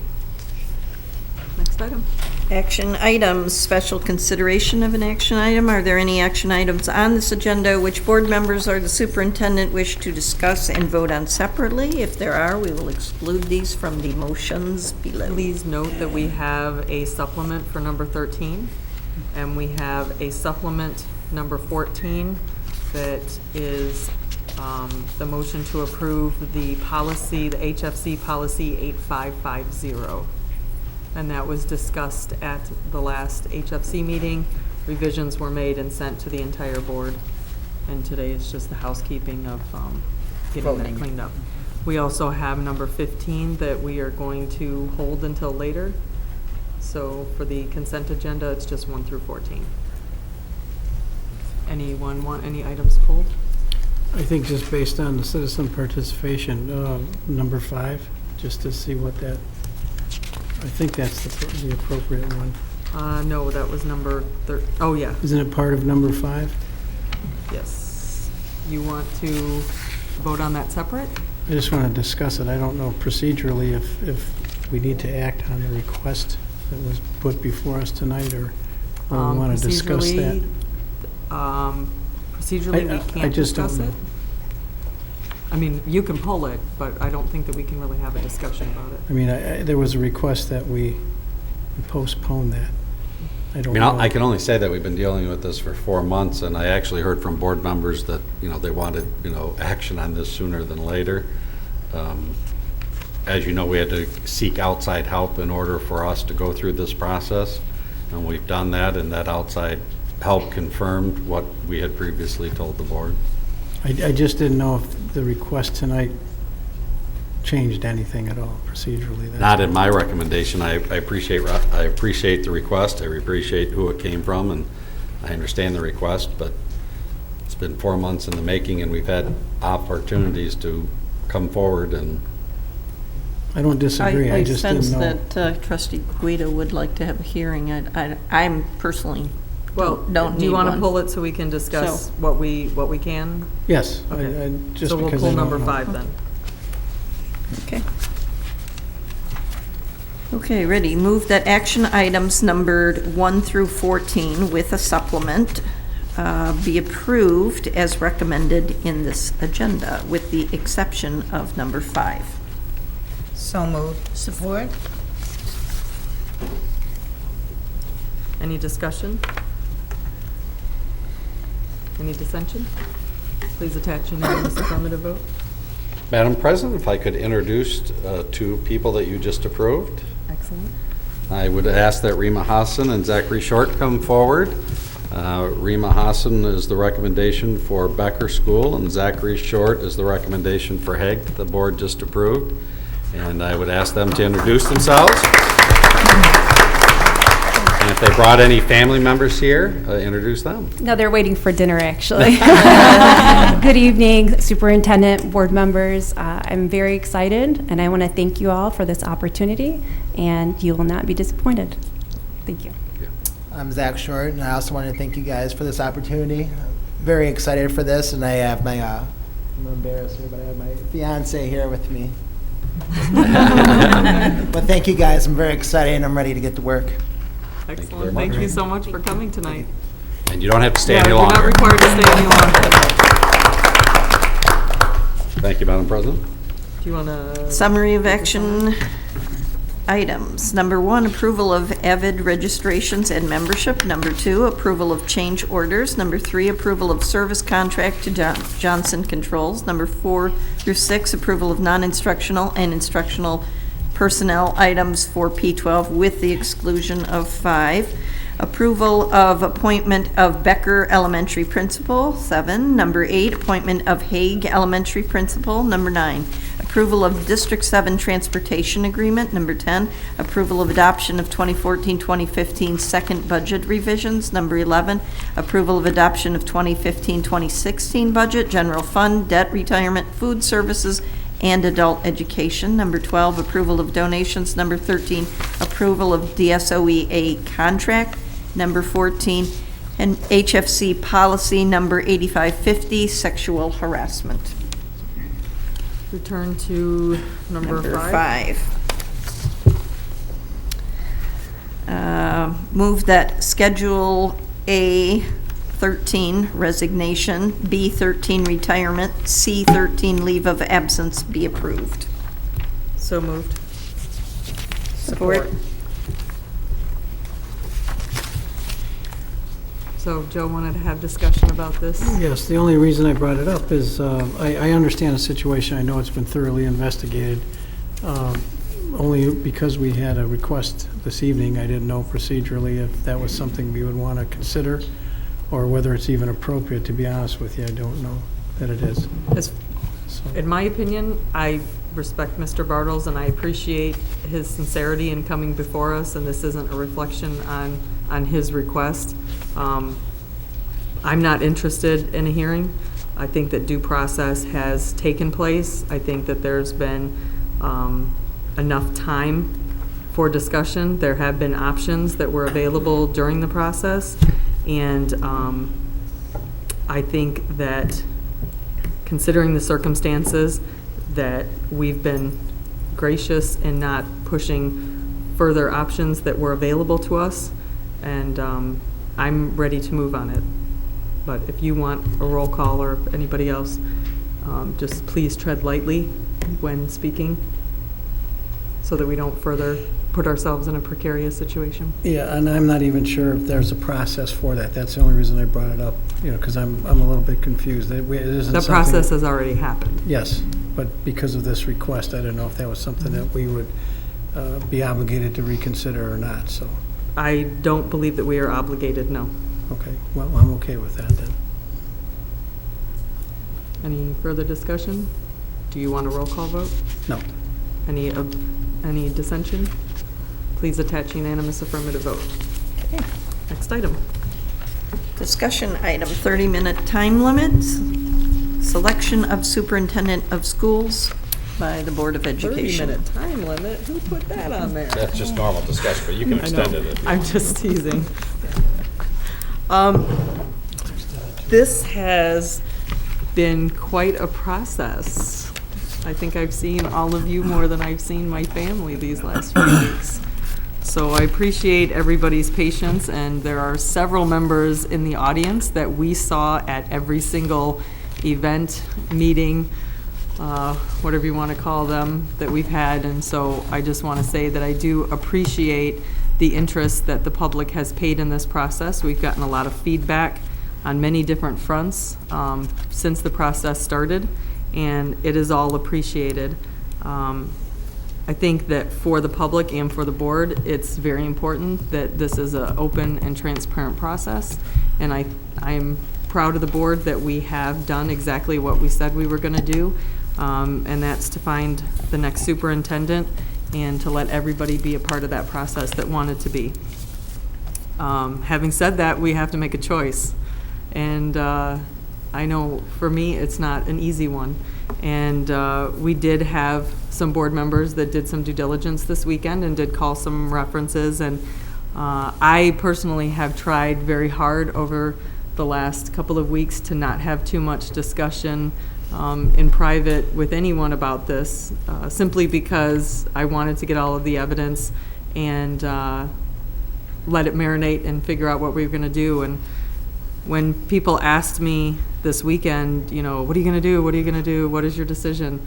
Next item. Action items, special consideration of an action item. Are there any action items on this agenda which board members or the superintendent wish to discuss and vote on separately? If there are, we will exclude these from the motions below. Please note that we have a supplement for number 13, and we have a supplement number 14 that is the motion to approve the policy, the HFC policy 8550. And that was discussed at the last HFC meeting. Revisions were made and sent to the entire board. And today is just the housekeeping of getting that cleaned up. We also have number 15 that we are going to hold until later. So for the consent agenda, it's just 1 through 14. Anyone want any items pulled? I think just based on the citizen participation, number 5, just to see what that, I think that's the appropriate one. No, that was number oh yeah. Isn't it part of number 5? Yes. You want to vote on that separate? I just want to discuss it. I don't know procedurally if we need to act on the request that was put before us tonight, or we want to discuss that. Procedurally, we can't I just don't discuss know. it. I mean, you can pull it, but I don't think that we can really have a discussion about it. I mean, there was a request that we postpone that. I I don't mean, know. I can only say that we've been dealing with this for 4 months, and I actually heard from board members that, they wanted, action on this sooner than later. As you know, we had to seek outside help in order for us to go through this process, and we've done that, and that outside help confirmed what we had previously told the board. I just didn't know if the request tonight changed anything at all procedurally. That's Not in my recommendation. I appreciate the request. I appreciate who it came from, and I understand the request, but it's been 4 months in the making, and we've had opportunities to come forward, and I don't disagree. I just didn't know. I sense that Trustee Guido would like to have a hearing. I'm personally don't need one. Do you want to pull it so we can discuss what we can? Yes. Okay. Just so we'll because pull I don't number know. 5 then. Okay. Okay, ready. Move that action items numbered 1 through 14 with a supplement be approved as recommended in this agenda, with the exception of number 5. So moved. Support? Any discussion? Any dissension? Please attach unanimous affirmative vote. Madam President, if I could introduce 2 people that you just approved. Excellent. I would ask that Rima Hassan and Zachary Short come forward. Rima Hassan is the recommendation for Becker School, and Zachary Short is the recommendation for Hague that the board just approved. And I would ask them to introduce themselves. And if they brought any family members here, introduce them. No, they're waiting for dinner, actually. Good evening, Superintendent, board members. I'm very excited, and I want to thank you all for this opportunity, and you will not be disappointed. Thank you. I'm Zach Short, and I also want to thank you guys for this opportunity. I'm very excited for this, and I have my, I'm embarrassed here, but I have my fiance here with me. But thank you guys. I'm very excited, and I'm ready to get to work. Excellent. Thank you so much for coming tonight. And you don't have to stay any You're longer. not required to stay any longer. Thank you, Madam President. Do you want to? Summary of action items. Number 1, approval of AVID registrations and membership. Number 2, approval of change orders. Number 3, approval of service contract to Johnson Controls. Number 4 through 6, approval of non-instructional and instructional personnel items for P12 with the exclusion of 5. Approval of appointment of Becker Elementary Principal, 7. Number 8, appointment of Hague Elementary Principal. Number 9, approval of District 7 Transportation Agreement. Number 10, approval of adoption of 2014-2015 second budget revisions. Number 11, approval of adoption of 2015-2016 budget, general fund, debt retirement, food services, and adult education. Number 12, approval of donations. Number 13, approval of DSOEA contract. Number 14, and HFC policy number 8550, sexual harassment. Return to number 5. Move that Schedule A13 resignation, B13 retirement, C13 leave of absence be approved. So moved. Support. So Joe wanted to have discussion about this. Yes, the only reason I brought it up is I understand the situation. I know it's been thoroughly investigated. Only because we had a request this evening, I didn't know procedurally if that was something we would want to consider or whether it's even appropriate, to be honest with you. I don't know that it is. In my opinion, I respect Mr. Bartles and I appreciate his sincerity in coming before us, and this isn't a reflection on his request. I'm not interested in a hearing. I think that due process has taken place. I think that there's been enough time for discussion. There have been options that were available during the process, and I think that considering the circumstances, that we've been gracious in not pushing further options that were available to us, and I'm ready to move on it. But if you want a roll call, or if anybody else, just please tread lightly when speaking so that we don't further put ourselves in a precarious situation. Yeah, and I'm not even sure if there's a process for that. That's the only reason I brought it up, because I'm a little bit confused. It isn't The process has already happened. Yes, but because of this request, I don't know if that was something that we would be obligated to reconsider or not, so. I don't believe that we are obligated, no. Okay, well, I'm okay with that then. Any further discussion? Do you want a roll call vote? No. Any dissension? Please attach unanimous affirmative vote. Okay. Next item. Discussion item, 30-minute time limits. Selection of superintendent of schools by the Board of Education. 30-minute time limit? Who put that on there? That's just normal discussion, but you can extend it if you I'm want. just teasing. This has been quite a process. I think I've seen all of you more than I've seen my family these last few weeks. So I appreciate everybody's patience, and there are several members in the audience that we saw at every single event, meeting, whatever you want to call them, that we've had. And so I just want to say that I do appreciate the interest that the public has paid in this process. We've gotten a lot of feedback on many different fronts since the process started, and it is all appreciated. I think that for the public and for the board, it's very important that this is an open and transparent process, and I'm proud of the board that we have done exactly what we said we were going to do, and that's to find the next superintendent and to let everybody be a part of that process that wanted to be. Having said that, we have to make a choice, and I know for me it's not an easy one, and we did have some board members that did some due diligence this weekend and did call some references, and I personally have tried very hard over the last couple of weeks to not have too much discussion in private with anyone about this, simply because I wanted to get all of the evidence and let it marinate and figure out what we were going to do. And when people asked me this weekend, what are you going to do? What are you going to do? What is your decision?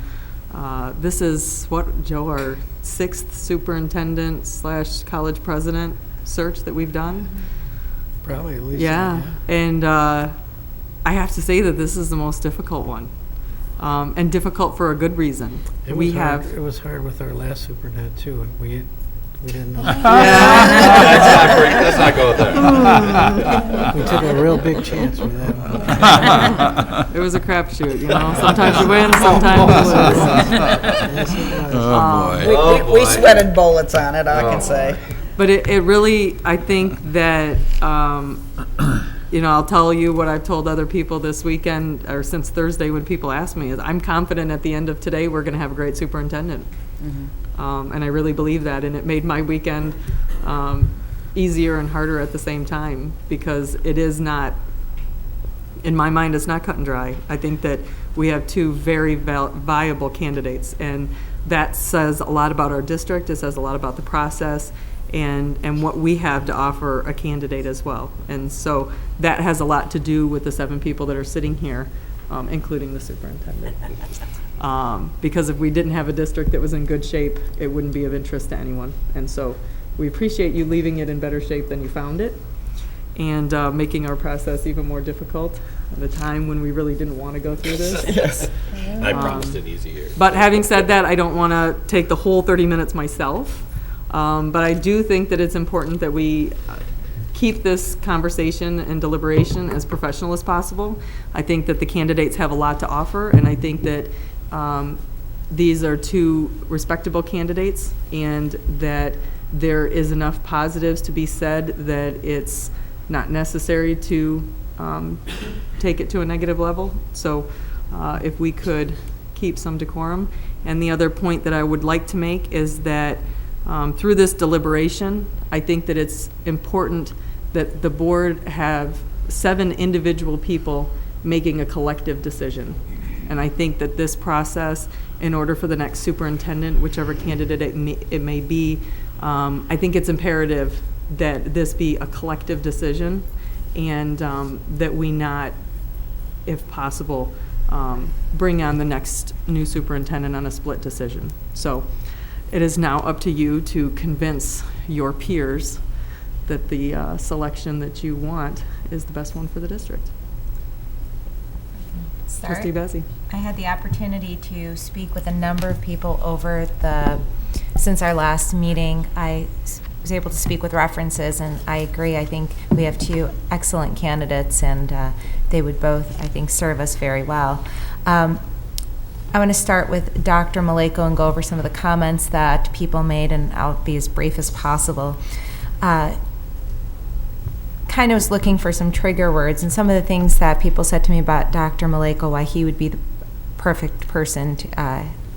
This is what, Joe, our 6th superintendent / college president search that we've done. Probably at least. Yeah, and I have to say that this is the most difficult one, and difficult for a good reason. It was hard with our last superintendent too, and we didn't know. Let's not go there. We took a real big chance with that one. It was a crapshoot, Sometimes you win, sometimes you lose. Oh, boy. We sweated bullets on it, I can say. But it really, I think that, I'll tell you what I've told other people this weekend, or since Thursday when people ask me, is I'm confident at the end of today we're going to have a great superintendent. Mm-hmm. And I really believe that, and it made my weekend easier and harder at the same time, because it is not, in my mind, it's not cut and dry. I think that we have 2 very viable candidates, and that says a lot about our district. It says a lot about the process and what we have to offer a candidate as well. And so that has a lot to do with the 7 people that are sitting here, including the superintendent. Because if we didn't have a district that was in good shape, it wouldn't be of interest to anyone. And so we appreciate you leaving it in better shape than you found it, and making our process even more difficult at a time when we really didn't want to go through this. Yes. I promised it easier. But having said that, I don't want to take the whole 30 minutes myself. But I do think that it's important that we keep this conversation and deliberation as professional as possible. I think that the candidates have a lot to offer, and I think that these are two respectable candidates, and that there is enough positives to be said that it's not necessary to take it to a negative level. So if we could keep some decorum. And the other point that I would like to make is that through this deliberation, I think that it's important that the board have 7 individual people making a collective decision. And I think that this process, in order for the next superintendent, whichever candidate it may be, I think it's imperative that this be a collective decision, and that we not, if possible, bring on the next new superintendent on a split decision. So it is now up to you to convince your peers that the selection that you want is the best one for the district. Trustee Bessie. I had the opportunity to speak with a number of people since our last meeting. I was able to speak with references, and I agree. I think we have 2 excellent candidates, and they would both, I think, serve us very well. I want to start with Dr. Maleko and go over some of the comments that people made, and I'll be as brief as possible. Kind of was looking for some trigger words, and some of the things that people said to me about Dr. Maleko, why he would be the perfect person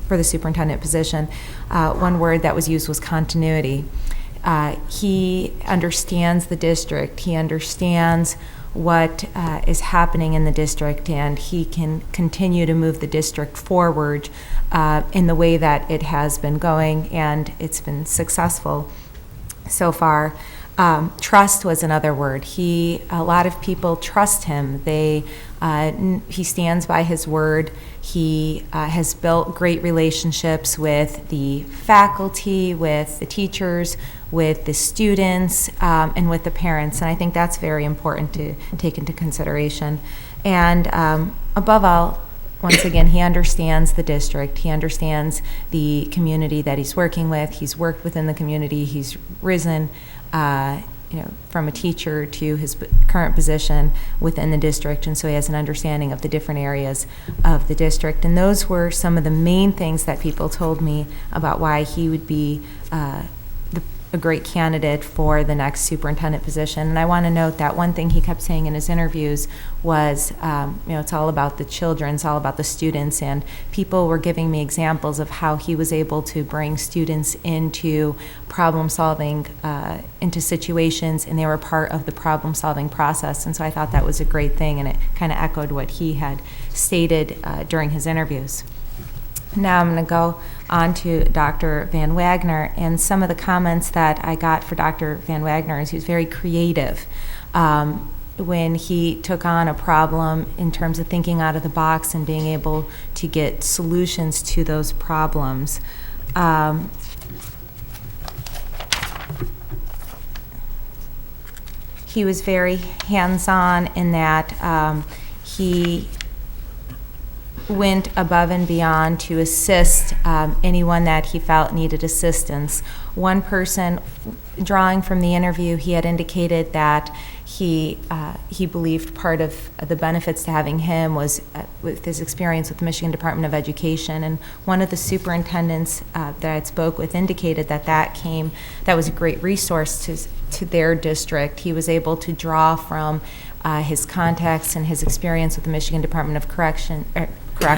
for the superintendent position. One word that was used was continuity. He understands the district. He understands what is happening in the district, and he can continue to move the district forward in the way that it has been going, and it's been successful so far. Trust was another word. A lot of people trust him. He stands by his word. He has built great relationships with the faculty, with the teachers, with the students, and with the parents. And I think that's very important to take into consideration. And above all, once again, he understands the district. He understands the community that he's working with. He's worked within the community. He's risen from a teacher to his current position within the district, and so he has an understanding of the different areas of the district. And those were some of the main things that people told me about why he would be a great candidate for the next superintendent position. And I want to note that one thing he kept saying in his interviews was, it's all about the children, it's all about the students, and people were giving me examples of how he was able to bring students into problem solving, into situations, and they were part of the problem solving process. And so I thought that was a great thing, and it kind of echoed what he had stated during his interviews. Now I'm going to go on to Dr. Van Wagner, and some of the comments that I got for Dr. Van Wagner is he was very creative when he took on a problem in terms of thinking out of the box and being able to get solutions to those problems. He was very hands-on in that he went above and beyond to assist anyone that he felt needed assistance. One person, drawing from the interview, he had indicated that he believed part of the benefits to having him was with his experience with the Michigan Department of Education. And one of the superintendents that I spoke with indicated that was a great resource to their district. He was able to draw from his contacts and his experience with the Michigan Department of Corrections. You're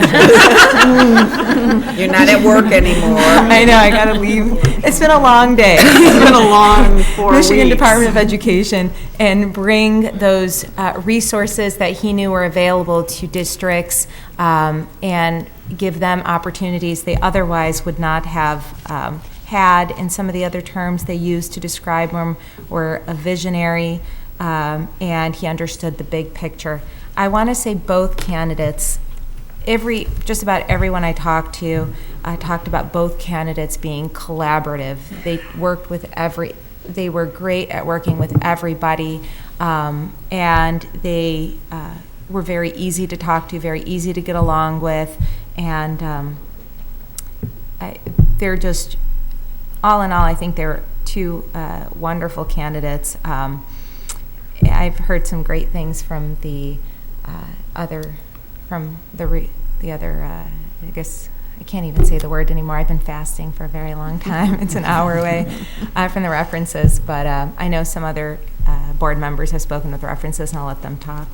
not at work anymore. I know, I gotta leave. It's been a long day. It's been a long 4 Michigan weeks. Department of Education, and bring those resources that he knew were available to districts and give them opportunities they otherwise would not have had. And some of the other terms they used to describe him were a visionary, and he understood the big picture. I want to say both candidates, just about everyone I talked to, talked about both candidates being collaborative. They were great at working with everybody, and they were very easy to talk to, very easy to get along with, and they're just, all in all, I think they're 2 wonderful candidates. I've heard some great things from the other, I guess, I can't even say the word anymore. I've been fasting for a very long time. It's an hour away from the references, but I know some other board members have spoken with references, and I'll let them talk.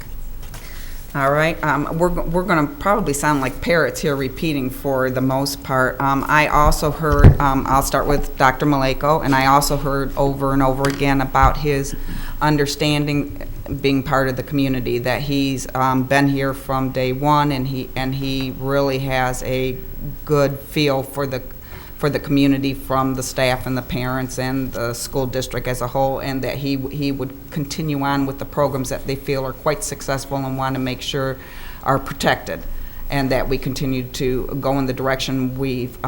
All right, we're going to probably sound like parrots here repeating for the most part. I also heard, I'll start with Dr. Maleko, and I also heard over and over again about his understanding being part of the community, that he's been here from day one, and he really has a good feel for the community from the staff and the parents and the school district as a whole, and that he would continue on with the programs that they feel are quite successful and want to make sure are protected, and that we continue to go in the direction we've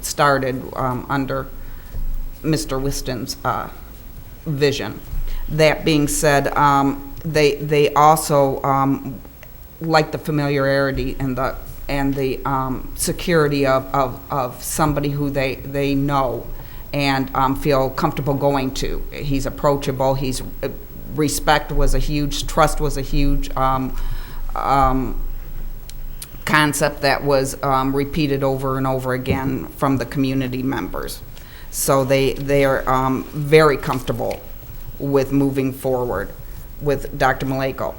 started under Mr. Whiston's vision. That being said, they also like the familiarity and the security of somebody who they know and feel comfortable going to. He's approachable. Respect was a huge, trust was a huge concept that was repeated over and over again from the community members. So they are very comfortable with moving forward with Dr. Maleko.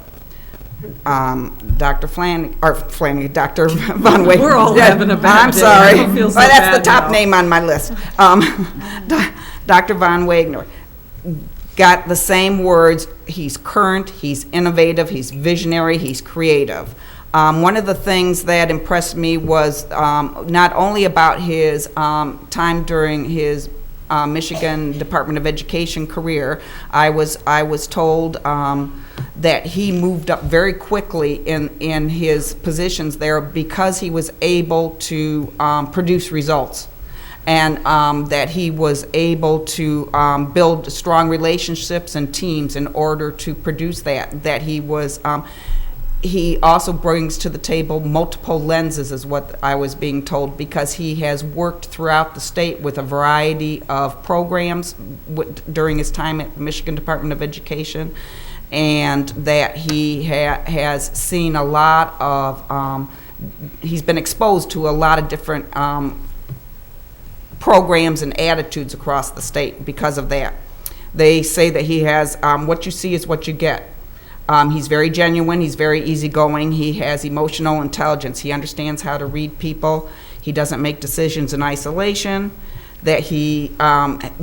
Dr. Flanagan, Dr. Von Wagner. We're all having a bad I'm day. sorry. I don't feel so That's bad the top now. name on my list. Dr. Von Wagner got the same words. He's current, he's innovative, he's visionary, he's creative. One of the things that impressed me was not only about his time during his Michigan Department of Education career. I was told that he moved up very quickly in his positions there because he was able to produce results, and that he was able to build strong relationships and teams in order to produce that. That he was. He also brings to the table multiple lenses, is what I was being told, because he has worked throughout the state with a variety of programs during his time at the Michigan Department of Education, and that he has seen a lot of, he's been exposed to a lot of different programs and attitudes across the state because of that. They say that he has, what you see is what you get. He's very genuine, he's very easygoing, he has emotional intelligence, he understands how to read people, he doesn't make decisions in isolation, that he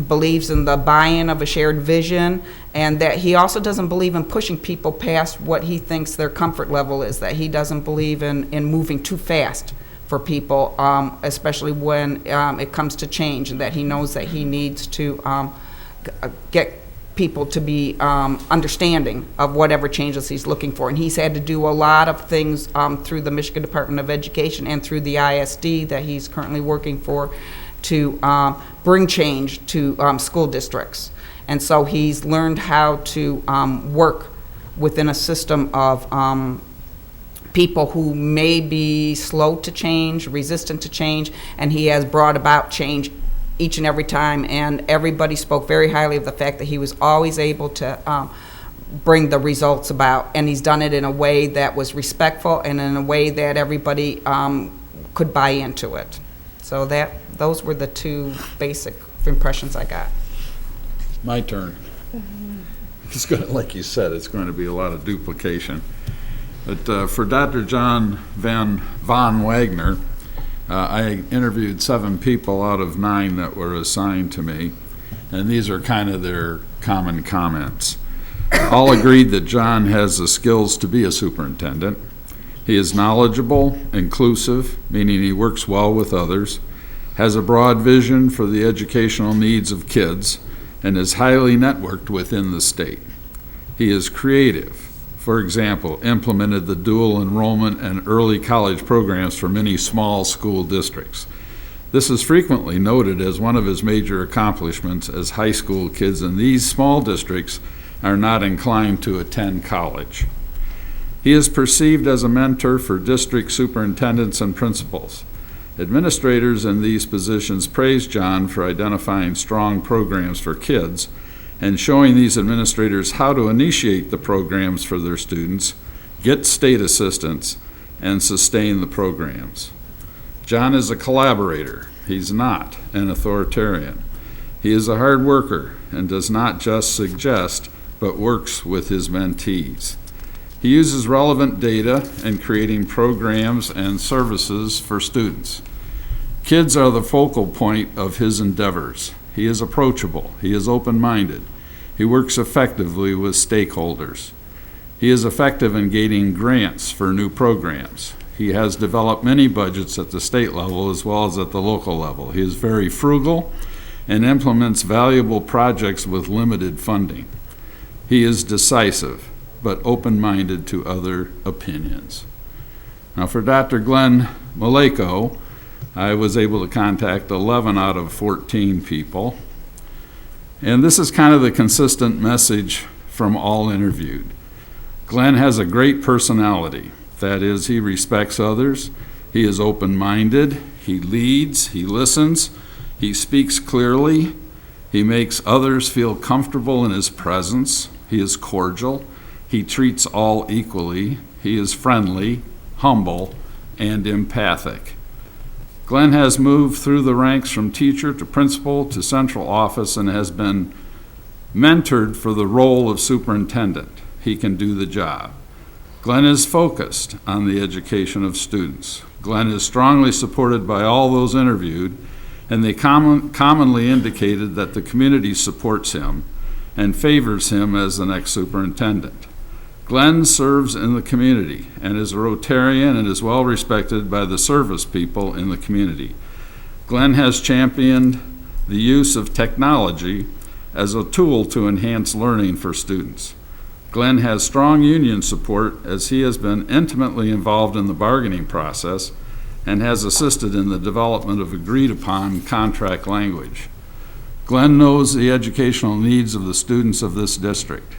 believes in the buy-in of a shared vision, and that he also doesn't believe in pushing people past what he thinks their comfort level is, that he doesn't believe in moving too fast for people, especially when it comes to change, and that he knows that he needs to get people to be understanding of whatever changes he's looking for. And he's had to do a lot of things through the Michigan Department of Education and through the ISD that he's currently working for to bring change to school districts. And so he's learned how to work within a system of people who may be slow to change, resistant to change, and he has brought about change each and every time, and everybody spoke very highly of the fact that he was always able to bring the results about, and he's done it in a way that was respectful and in a way that everybody could buy into it. So those were the two basic impressions I got. My turn. It's going to, like you said, it's going to be a lot of duplication. But for Dr. John Von Wagner, I interviewed 7 people out of 9 that were assigned to me, and these are kind of their common comments. All agreed that John has the skills to be a superintendent. He is knowledgeable, inclusive, meaning he works well with others, has a broad vision for the educational needs of kids, and is highly networked within the state. He is creative. For example, implemented the dual enrollment and early college programs for many small school districts. This is frequently noted as one of his major accomplishments, as high school kids in these small districts are not inclined to attend college. He is perceived as a mentor for district superintendents and principals. Administrators in these positions praise John for identifying strong programs for kids and showing these administrators how to initiate the programs for their students, get state assistance, and sustain the programs. John is a collaborator. He's not an authoritarian. He is a hard worker and does not just suggest, but works with his mentees. He uses relevant data in creating programs and services for students. Kids are the focal point of his endeavors. He is approachable. He is open-minded. He works effectively with stakeholders. He is effective in gaining grants for new programs. He has developed many budgets at the state level as well as at the local level. He is very frugal and implements valuable projects with limited funding. He is decisive, but open-minded to other opinions. Now for Dr. Glenn Maleko, I was able to contact 11 out of 14 people. And this is kind of the consistent message from all interviewed. Glenn has a great personality. That is, he respects others, he is open-minded, he leads, he listens, he speaks clearly, he makes others feel comfortable in his presence, he is cordial, he treats all equally, he is friendly, humble, and empathic. Glenn has moved through the ranks from teacher to principal to central office and has been mentored for the role of superintendent. He can do the job. Glenn is focused on the education of students. Glenn is strongly supported by all those interviewed, and they commonly indicated that the community supports him and favors him as the next superintendent. Glenn serves in the community and is a Rotarian and is well respected by the service people in the community. Glenn has championed the use of technology as a tool to enhance learning for students. Glenn has strong union support as he has been intimately involved in the bargaining process and has assisted in the development of agreed-upon contract language. Glenn knows the educational needs of the students of this district.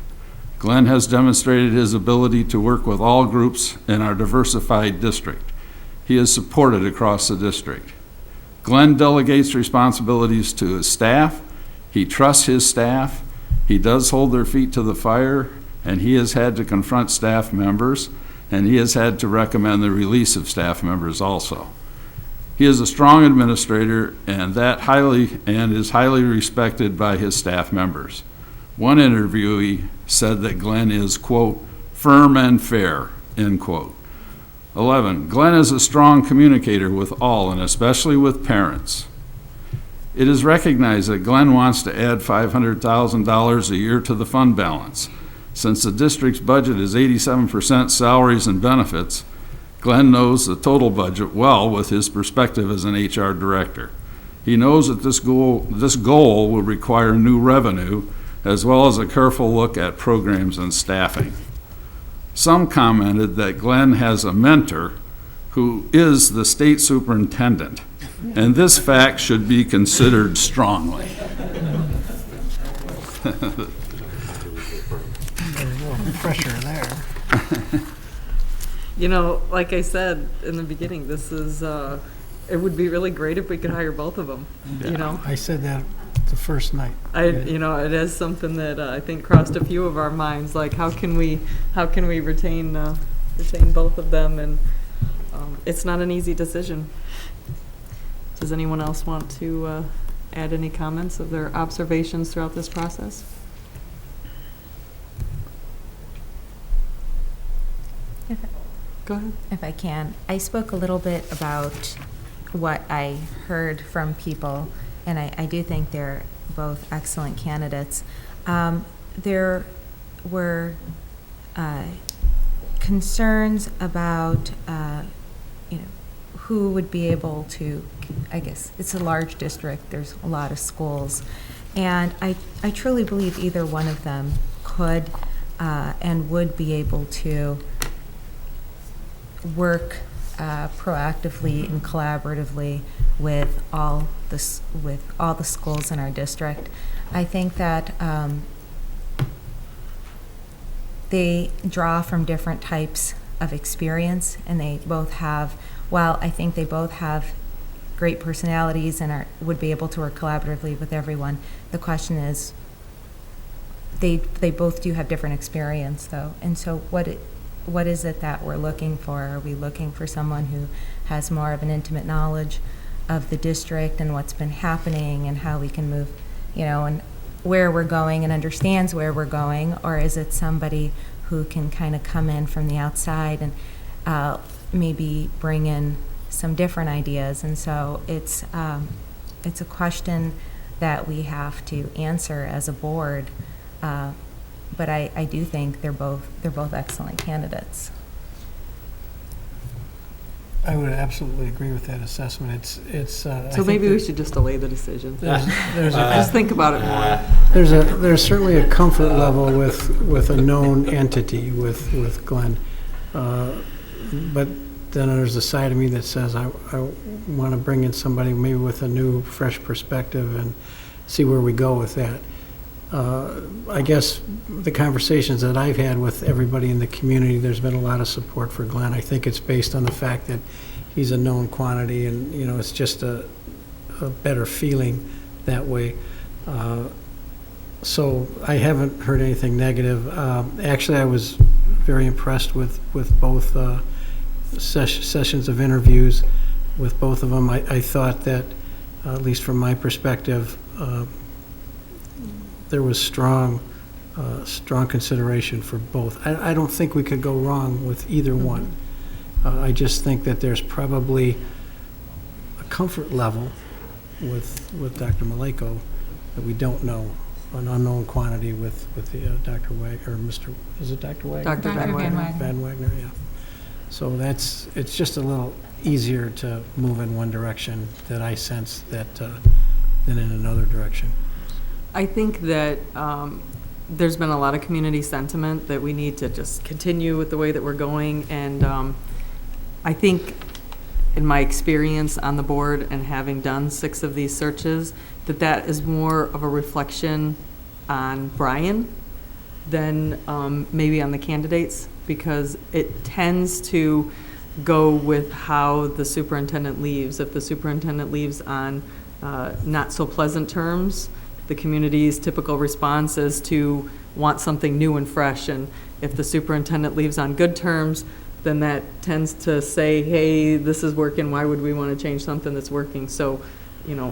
Glenn has demonstrated his ability to work with all groups in our diversified district. He is supported across the district. Glenn delegates responsibilities to his staff. He trusts his staff. He does hold their feet to the fire, and he has had to confront staff members, and he has had to recommend the release of staff members also. He is a strong administrator and is highly respected by his staff members. One interviewee said that Glenn is, quote, firm and fair, end quote. 11, Glenn is a strong communicator with all and especially with parents. It is recognized that Glenn wants to add $500,000 a year to the fund balance. Since the district's budget is 87% salaries and benefits, Glenn knows the total budget well with his perspective as an HR director. He knows that this goal will require new revenue as well as a careful look at programs and staffing. Some commented that Glenn has a mentor who is the state superintendent, and this fact should be considered strongly. Pressure there. You know, like I said in the beginning, this is, it would be really great if we could hire both of them, you know? I said that the first night. You know, it is something that I think crossed a few of our minds, like how can we retain both of them, and it's not an easy decision. Does anyone else want to add any comments of their observations throughout this process? Go ahead. If I can, I spoke a little bit about what I heard from people, and I do think they're both excellent candidates. There were concerns about, who would be able to, I guess, it's a large district, there's a lot of schools, and I truly believe either one of them could and would be able to work proactively and collaboratively with all the schools in our district. I think that they draw from different types of experience, and they both have, while I think they both have great personalities and would be able to work collaboratively with everyone, the question is, they both do have different experience, though. And so what is it that we're looking for? Are we looking for someone who has more of an intimate knowledge of the district and what's been happening and how we can move, and where we're going and understands where we're going? Or is it somebody who can kind of come in from the outside and maybe bring in some different ideas? And so it's a question that we have to answer as a board. But I do think they're both excellent candidates. I would absolutely agree with that assessment. It's. So maybe we should just delay the decision. Just think about it more. There's certainly a comfort level with a known entity with Glenn, but then there's a side of me that says I want to bring in somebody maybe with a new, fresh perspective and see where we go with that. I guess the conversations that I've had with everybody in the community, there's been a lot of support for Glenn. I think it's based on the fact that he's a known quantity, and it's just a better feeling that way. So I haven't heard anything negative. Actually, I was very impressed with both sessions of interviews with both of them. I thought that, at least from my perspective, there was strong consideration for both. I don't think we could go wrong with either one. I just think that there's probably a comfort level with Dr. Maleko that we don't know, an unknown quantity with Dr. Wagner, or Mr. Is it Dr. Wagner? Dr. Van Wagner. Van Wagner, yeah. So it's just a little easier to move in one direction that I sense than in another direction. I think that there's been a lot of community sentiment that we need to just continue with the way that we're going. And I think in my experience on the board and having done 6 of these searches, that is more of a reflection on Brian than maybe on the candidates, because it tends to go with how the superintendent leaves. If the superintendent leaves on not so pleasant terms, the community's typical response is to want something new and fresh. And if the superintendent leaves on good terms, then that tends to say, hey, this is working, why would we want to change something that's working? So,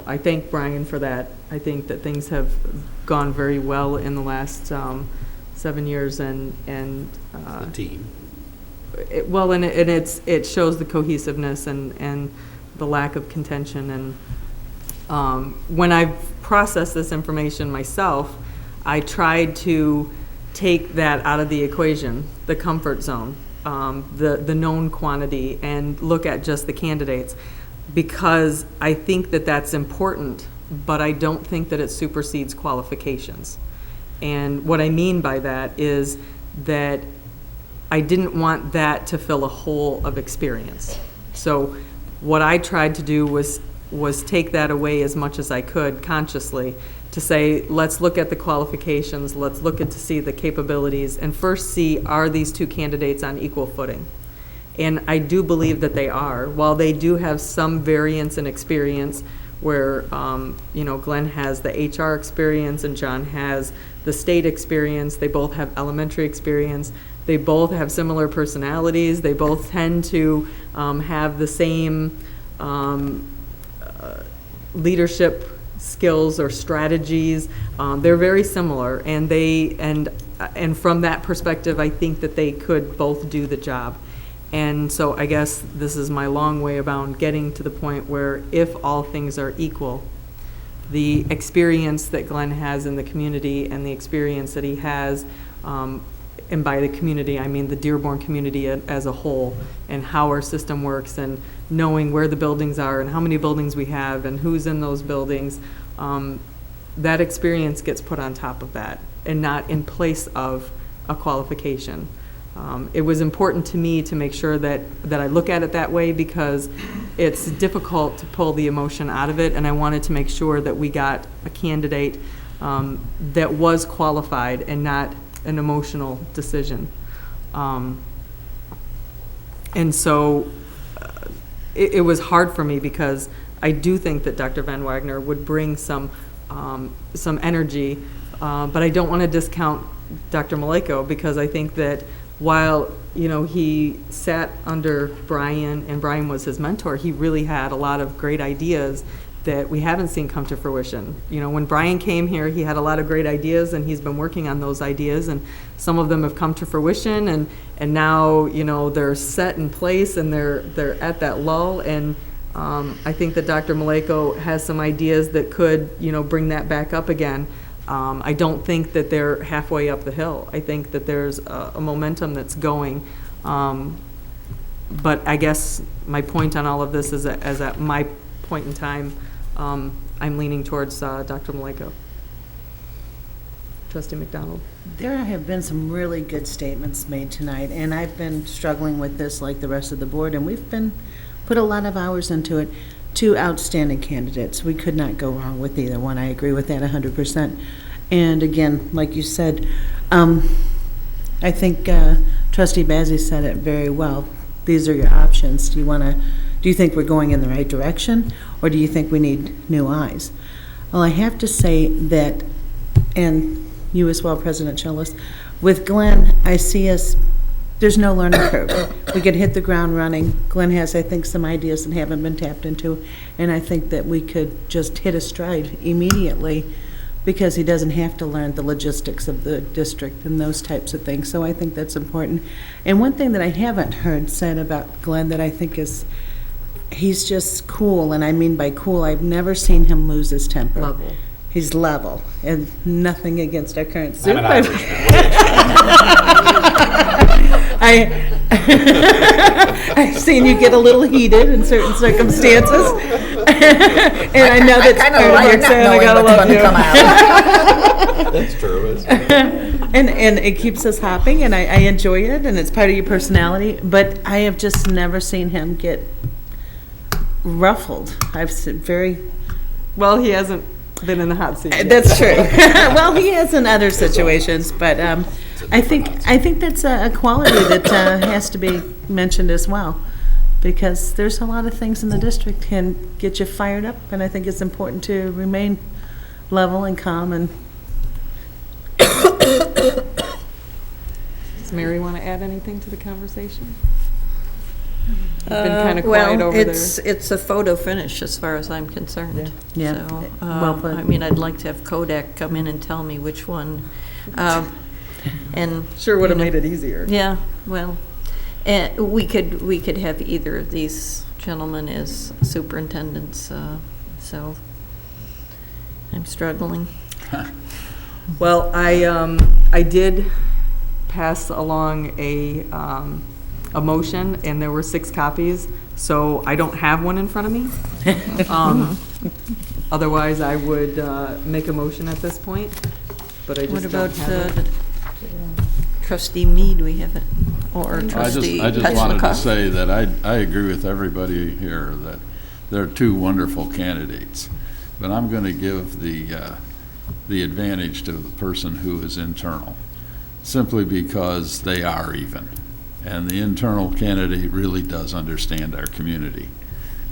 I thank Brian for that. I think that things have gone very well in the last 7 years, and the team. It shows the cohesiveness and the lack of contention. And when I've processed this information myself, I tried to take that out of the equation, the comfort zone, the known quantity, and look at just the candidates, because I think that that's important, but I don't think that it supersedes qualifications. And what I mean by that is that I didn't want that to fill a hole of experience. So what I tried to do was take that away as much as I could consciously, to say, let's look at the qualifications, let's look to see the capabilities, and first see, are these 2 candidates on equal footing? And I do believe that they are. While they do have some variance in experience, where Glenn has the HR experience and John has the state experience, they both have elementary experience, they both have similar personalities, they both tend to have the same leadership skills or strategies. They're very similar, and from that perspective, I think that they could both do the job. And so I guess this is my long way about getting to the point where, if all things are equal, the experience that Glenn has in the community and the experience that he has, and by the community, I mean the Dearborn community as a whole, and how our system works, and knowing where the buildings are and how many buildings we have and who's in those buildings, that experience gets put on top of that and not in place of a qualification. It was important to me to make sure that I look at it that way, because it's difficult to pull the emotion out of it, and I wanted to make sure that we got a candidate that was qualified and not an emotional decision. And so it was hard for me, because I do think that Dr. Van Wagner would bring some energy But I don't want to discount Dr. Maleko, because I think that while, you know, he sat under Brian and Brian was his mentor, he really had a lot of great ideas that we haven't seen come to fruition. You know, when Brian came here, he had a lot of great ideas, and he's been working on those ideas, and some of them have come to fruition, and now, you know, they're set in place, and they're at that lull, and I think that Dr. Maleko has some ideas that could, you know, bring that back up again. I don't think that they're halfway up the hill. I think that there's a momentum that's going. But I guess my point on all of this is that, as at my point in time, I'm leaning towards Dr. Maleko. Trustee McDonald. There have been some really good statements made tonight, and I've been struggling with this like the rest of the board, and we've been put a lot of hours into it. Two outstanding candidates. We could not go wrong with either one. I agree with that 100%. And again, like you said, I think Trustee Bazey said it very well. These are your options. Do you think we're going in the right direction, or do you think we need new eyes? Well, I have to say that, and you as well, President Chillis, with Glenn, I see us, there's no learning curve. We could hit the ground running. Glenn has, I think, some ideas that haven't been tapped into, and I think that we could just hit a stride immediately, because he doesn't have to learn the logistics of the district and those types of things. So I think that's important. And one thing that I haven't heard said about Glenn that I think is, he's just cool, and I mean by cool, I've never seen him lose his temper. Level. He's level, and nothing against our current I'm an supervisor. I've seen you get a little heated in certain circumstances, and I know that's I part kinda of like our not saying, I knowing gotta what's love gonna you. come out. That's true, isn't it? And it keeps us hopping, and I enjoy it, and it's part of your personality, but I have just never seen him get ruffled. I've seen very... Well, he hasn't been in the hot seat yet. That's true. Well, he has in other situations, but I think that's a quality that has to be mentioned as well, because there's a lot of things in the district can get you fired up, and I think it's important to remain level and calm. And Does Mary want to add anything to the conversation? You've been kind of quiet well, over it's a photo finish as far as I'm concerned. Yeah. So, Well put. I mean, I'd like to have Kodak come in and tell me which one. And Sure would have you know, made it easier. Yeah, well, we could have either of these gentlemen as superintendents, so I'm struggling. Well, I did pass along a motion, and there were 6 copies, so I don't have one in front of me. Otherwise, I would make a motion at this point, but I What just about don't have it. Trustee Mead, we have it, or Trustee I just wanted to Petchlokoff? say that I agree with everybody here that they're 2 wonderful candidates, but I'm going to give the advantage to the person who is internal, simply because they are even. And the internal candidate really does understand our community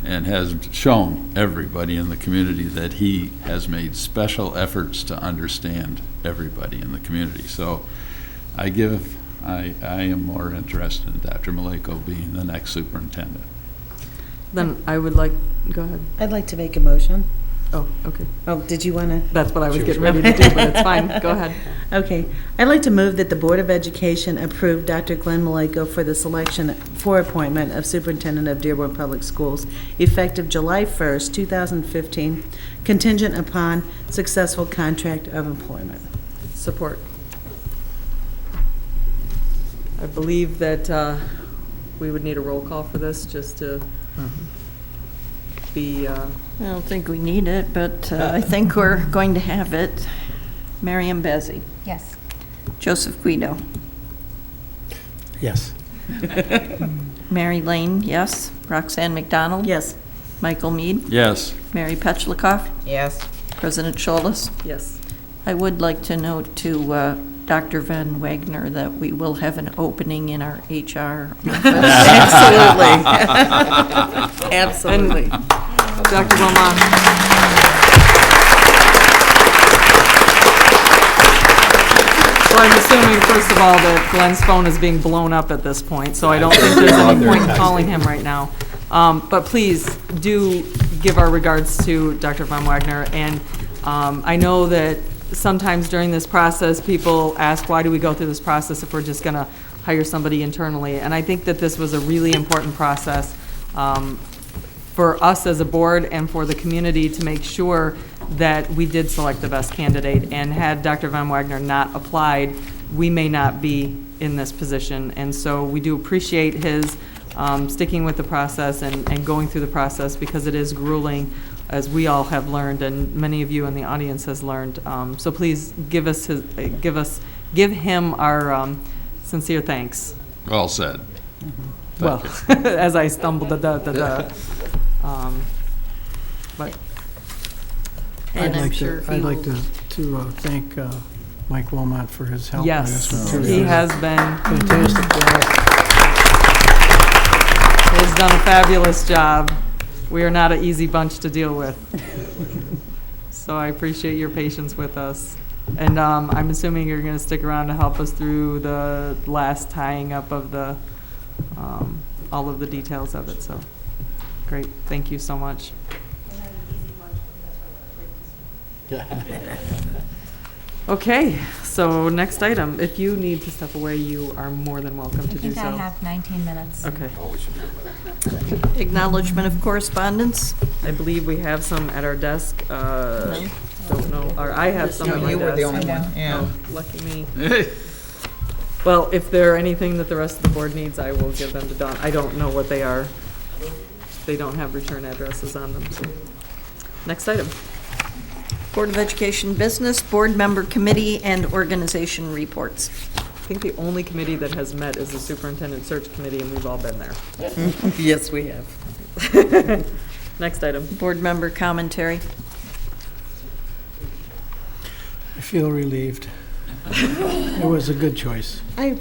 and has shown everybody in the community that he has made special efforts to understand everybody in the community. So I am more interested in Dr. Maleko being the next superintendent. Then I would like, go ahead. I'd like to make a motion. Oh, okay. Oh, did you want to? That's what I was getting ready to do, but it's fine. Go ahead. Okay. I'd like to move that the Board of Education approve Dr. Glenn Maleko for the selection for appointment of Superintendent of Dearborn Public Schools, effective July 1st, 2015, contingent upon successful contract of employment. Support. I believe that we would need a roll call for this, just to be... I don't think we need it, but I think we're going to have it. Miriam Bezzi. Yes. Joseph Guido. Yes. Mary Lane, yes. Roxanne McDonald. Yes. Michael Mead. Yes. Mary Petchlokoff. Yes. President Scholz. Yes. I would like to note to Dr. Van Wagner that we will have an opening in our HR office. Absolutely. Absolutely. Dr. Beaumont. Well, I'm assuming, first of all, that Glenn's phone is being blown up at this point, so I don't think there's any point in calling him right now. But please do give our regards to Dr. Von Wagner. And I know that sometimes during this process, people ask, why do we go through this process if we're just going to hire somebody internally? And I think that this was a really important process for us as a board and for the community to make sure that we did select the best candidate. And had Dr. Von Wagner not applied, we may not be in this position. And so we do appreciate his sticking with the process and going through the process, because it is grueling, as we all have learned, and many of you in the audience has learned. So please give him our sincere thanks. Well said. Well, as I stumbled, but And I'm sure I'd like to thank Mike Wilmot for his help. Yes, on this one, too. he has been Fantastic job. He's done a fabulous job. We are not an easy bunch to deal with. So I appreciate your patience with us. And I'm assuming you're going to stick around to help us through the last tying up of the all of the details of it. So great. Thank you so much. Okay, so next item. If you need to step away, you are more than welcome to do so. I think I have 19 minutes. Okay. Acknowledgement of correspondence. I believe we have some at our desk. Don't know, or I have some No, at my you were the desk. only one, yeah. Oh, lucky me. Well, if there are anything that the rest of the board needs, I will give them to Dawn. I don't know what they are. They don't have return addresses on them, so. Next item. Board of Education business, board member committee, and organization reports. I think the only committee that has met is the Superintendent Search Committee, and we've all been there. Yes, we have. Next item. Board member commentary. I feel relieved. It was a good choice. I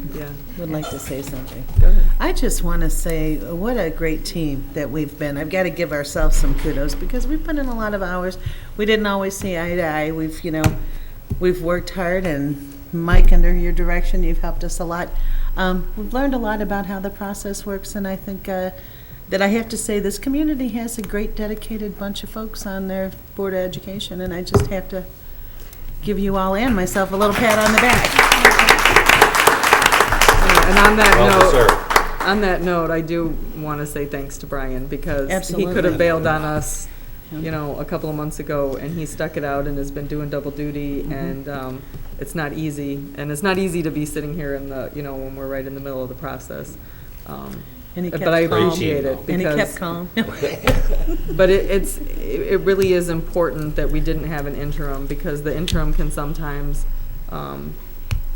would like to say something. Go ahead. I just want to say what a great team that we've been. I've got to give ourselves some kudos because we've put in a lot of hours. We didn't always see eye to eye. We've worked hard, and Mike, under your direction, you've helped us a lot. We've learned a lot about how the process works, and I think that I have to say this community has a great dedicated bunch of folks on their Board of Education, and I just have to give you all and myself a little pat on the back. And on that note, I do want to say thanks to Brian, because he could have bailed on us, a couple of months ago, and he stuck it out and has been doing double duty, and it's not easy. And it's not easy to be sitting here in the, when we're right in the middle of the process. But I appreciate it. And he kept calm. But it really is important that we didn't have an interim, because the interim can sometimes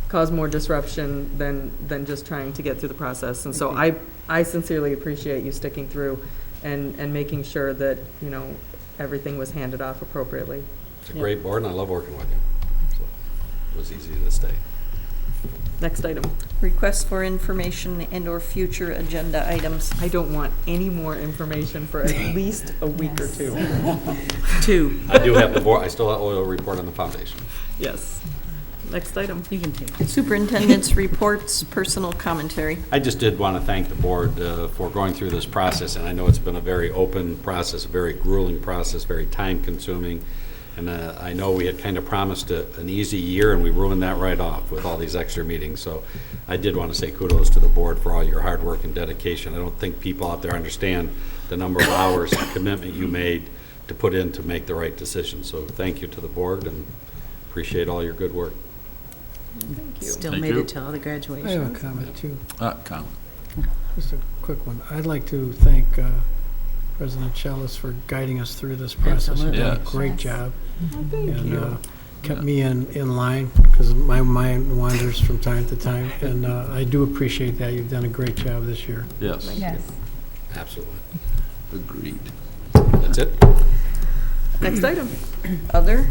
cause more disruption than just trying to get through the process. And so I sincerely appreciate you sticking through and making sure that, everything was handed off appropriately. It's a great board, and I love working with you. So it was easy to stay. Next item. Requests for information and/or future agenda items. I don't want any more information for at least a week or two. I do have I still have oil report on the foundation. Yes. Next item. You can take it. Superintendent's reports, personal commentary. I just did want to thank the board for going through this process, and I know it's been a very open process, a very grueling process, very time-consuming. And I know we had kind of promised an easy year, and we ruined that right off with all these extra meetings. So I did want to say kudos to the board for all your hard work and dedication. I don't think people out there understand the number of hours and commitment you made to put in to make the right decision. So thank you to the board, and appreciate all your good work. Thank you. Still Thank made you. it to all the graduations. I have a comment, too. Comment. Just a quick one. I'd like to thank President Chellis for guiding us through this process. Absolutely. You've done a Yes. great job. Thank you. And kept me in line, because my mind wanders from time to time. And I do appreciate that. You've done a great job this year. Yes. Yes. Absolutely. Agreed. That's it? Next item. Other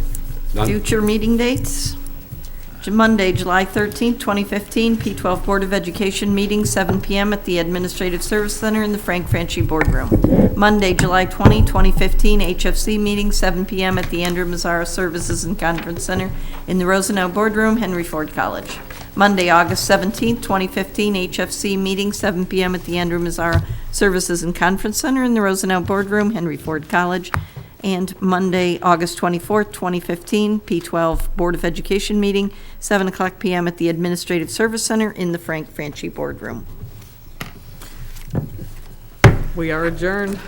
None? future meeting dates. Monday, July 13th, 2015, P12 Board of Education meeting, 7 p.m. at the Administrative Service Center in the Frank Franchi Boardroom. Monday, July 20, 2015, HFC meeting, 7 p.m. at the Andrew Mazzara Services and Conference Center in the Rosenau Boardroom, Henry Ford College. Monday, August 17th, 2015, HFC meeting, 7 p.m. at the Andrew Mazzara Services and Conference Center in the Rosenau Boardroom, Henry Ford College. And Monday, August 24th, 2015, P12 Board of Education meeting, 7 o'clock p.m. at the Administrative Service Center in the Frank Franchi Boardroom. We are adjourned.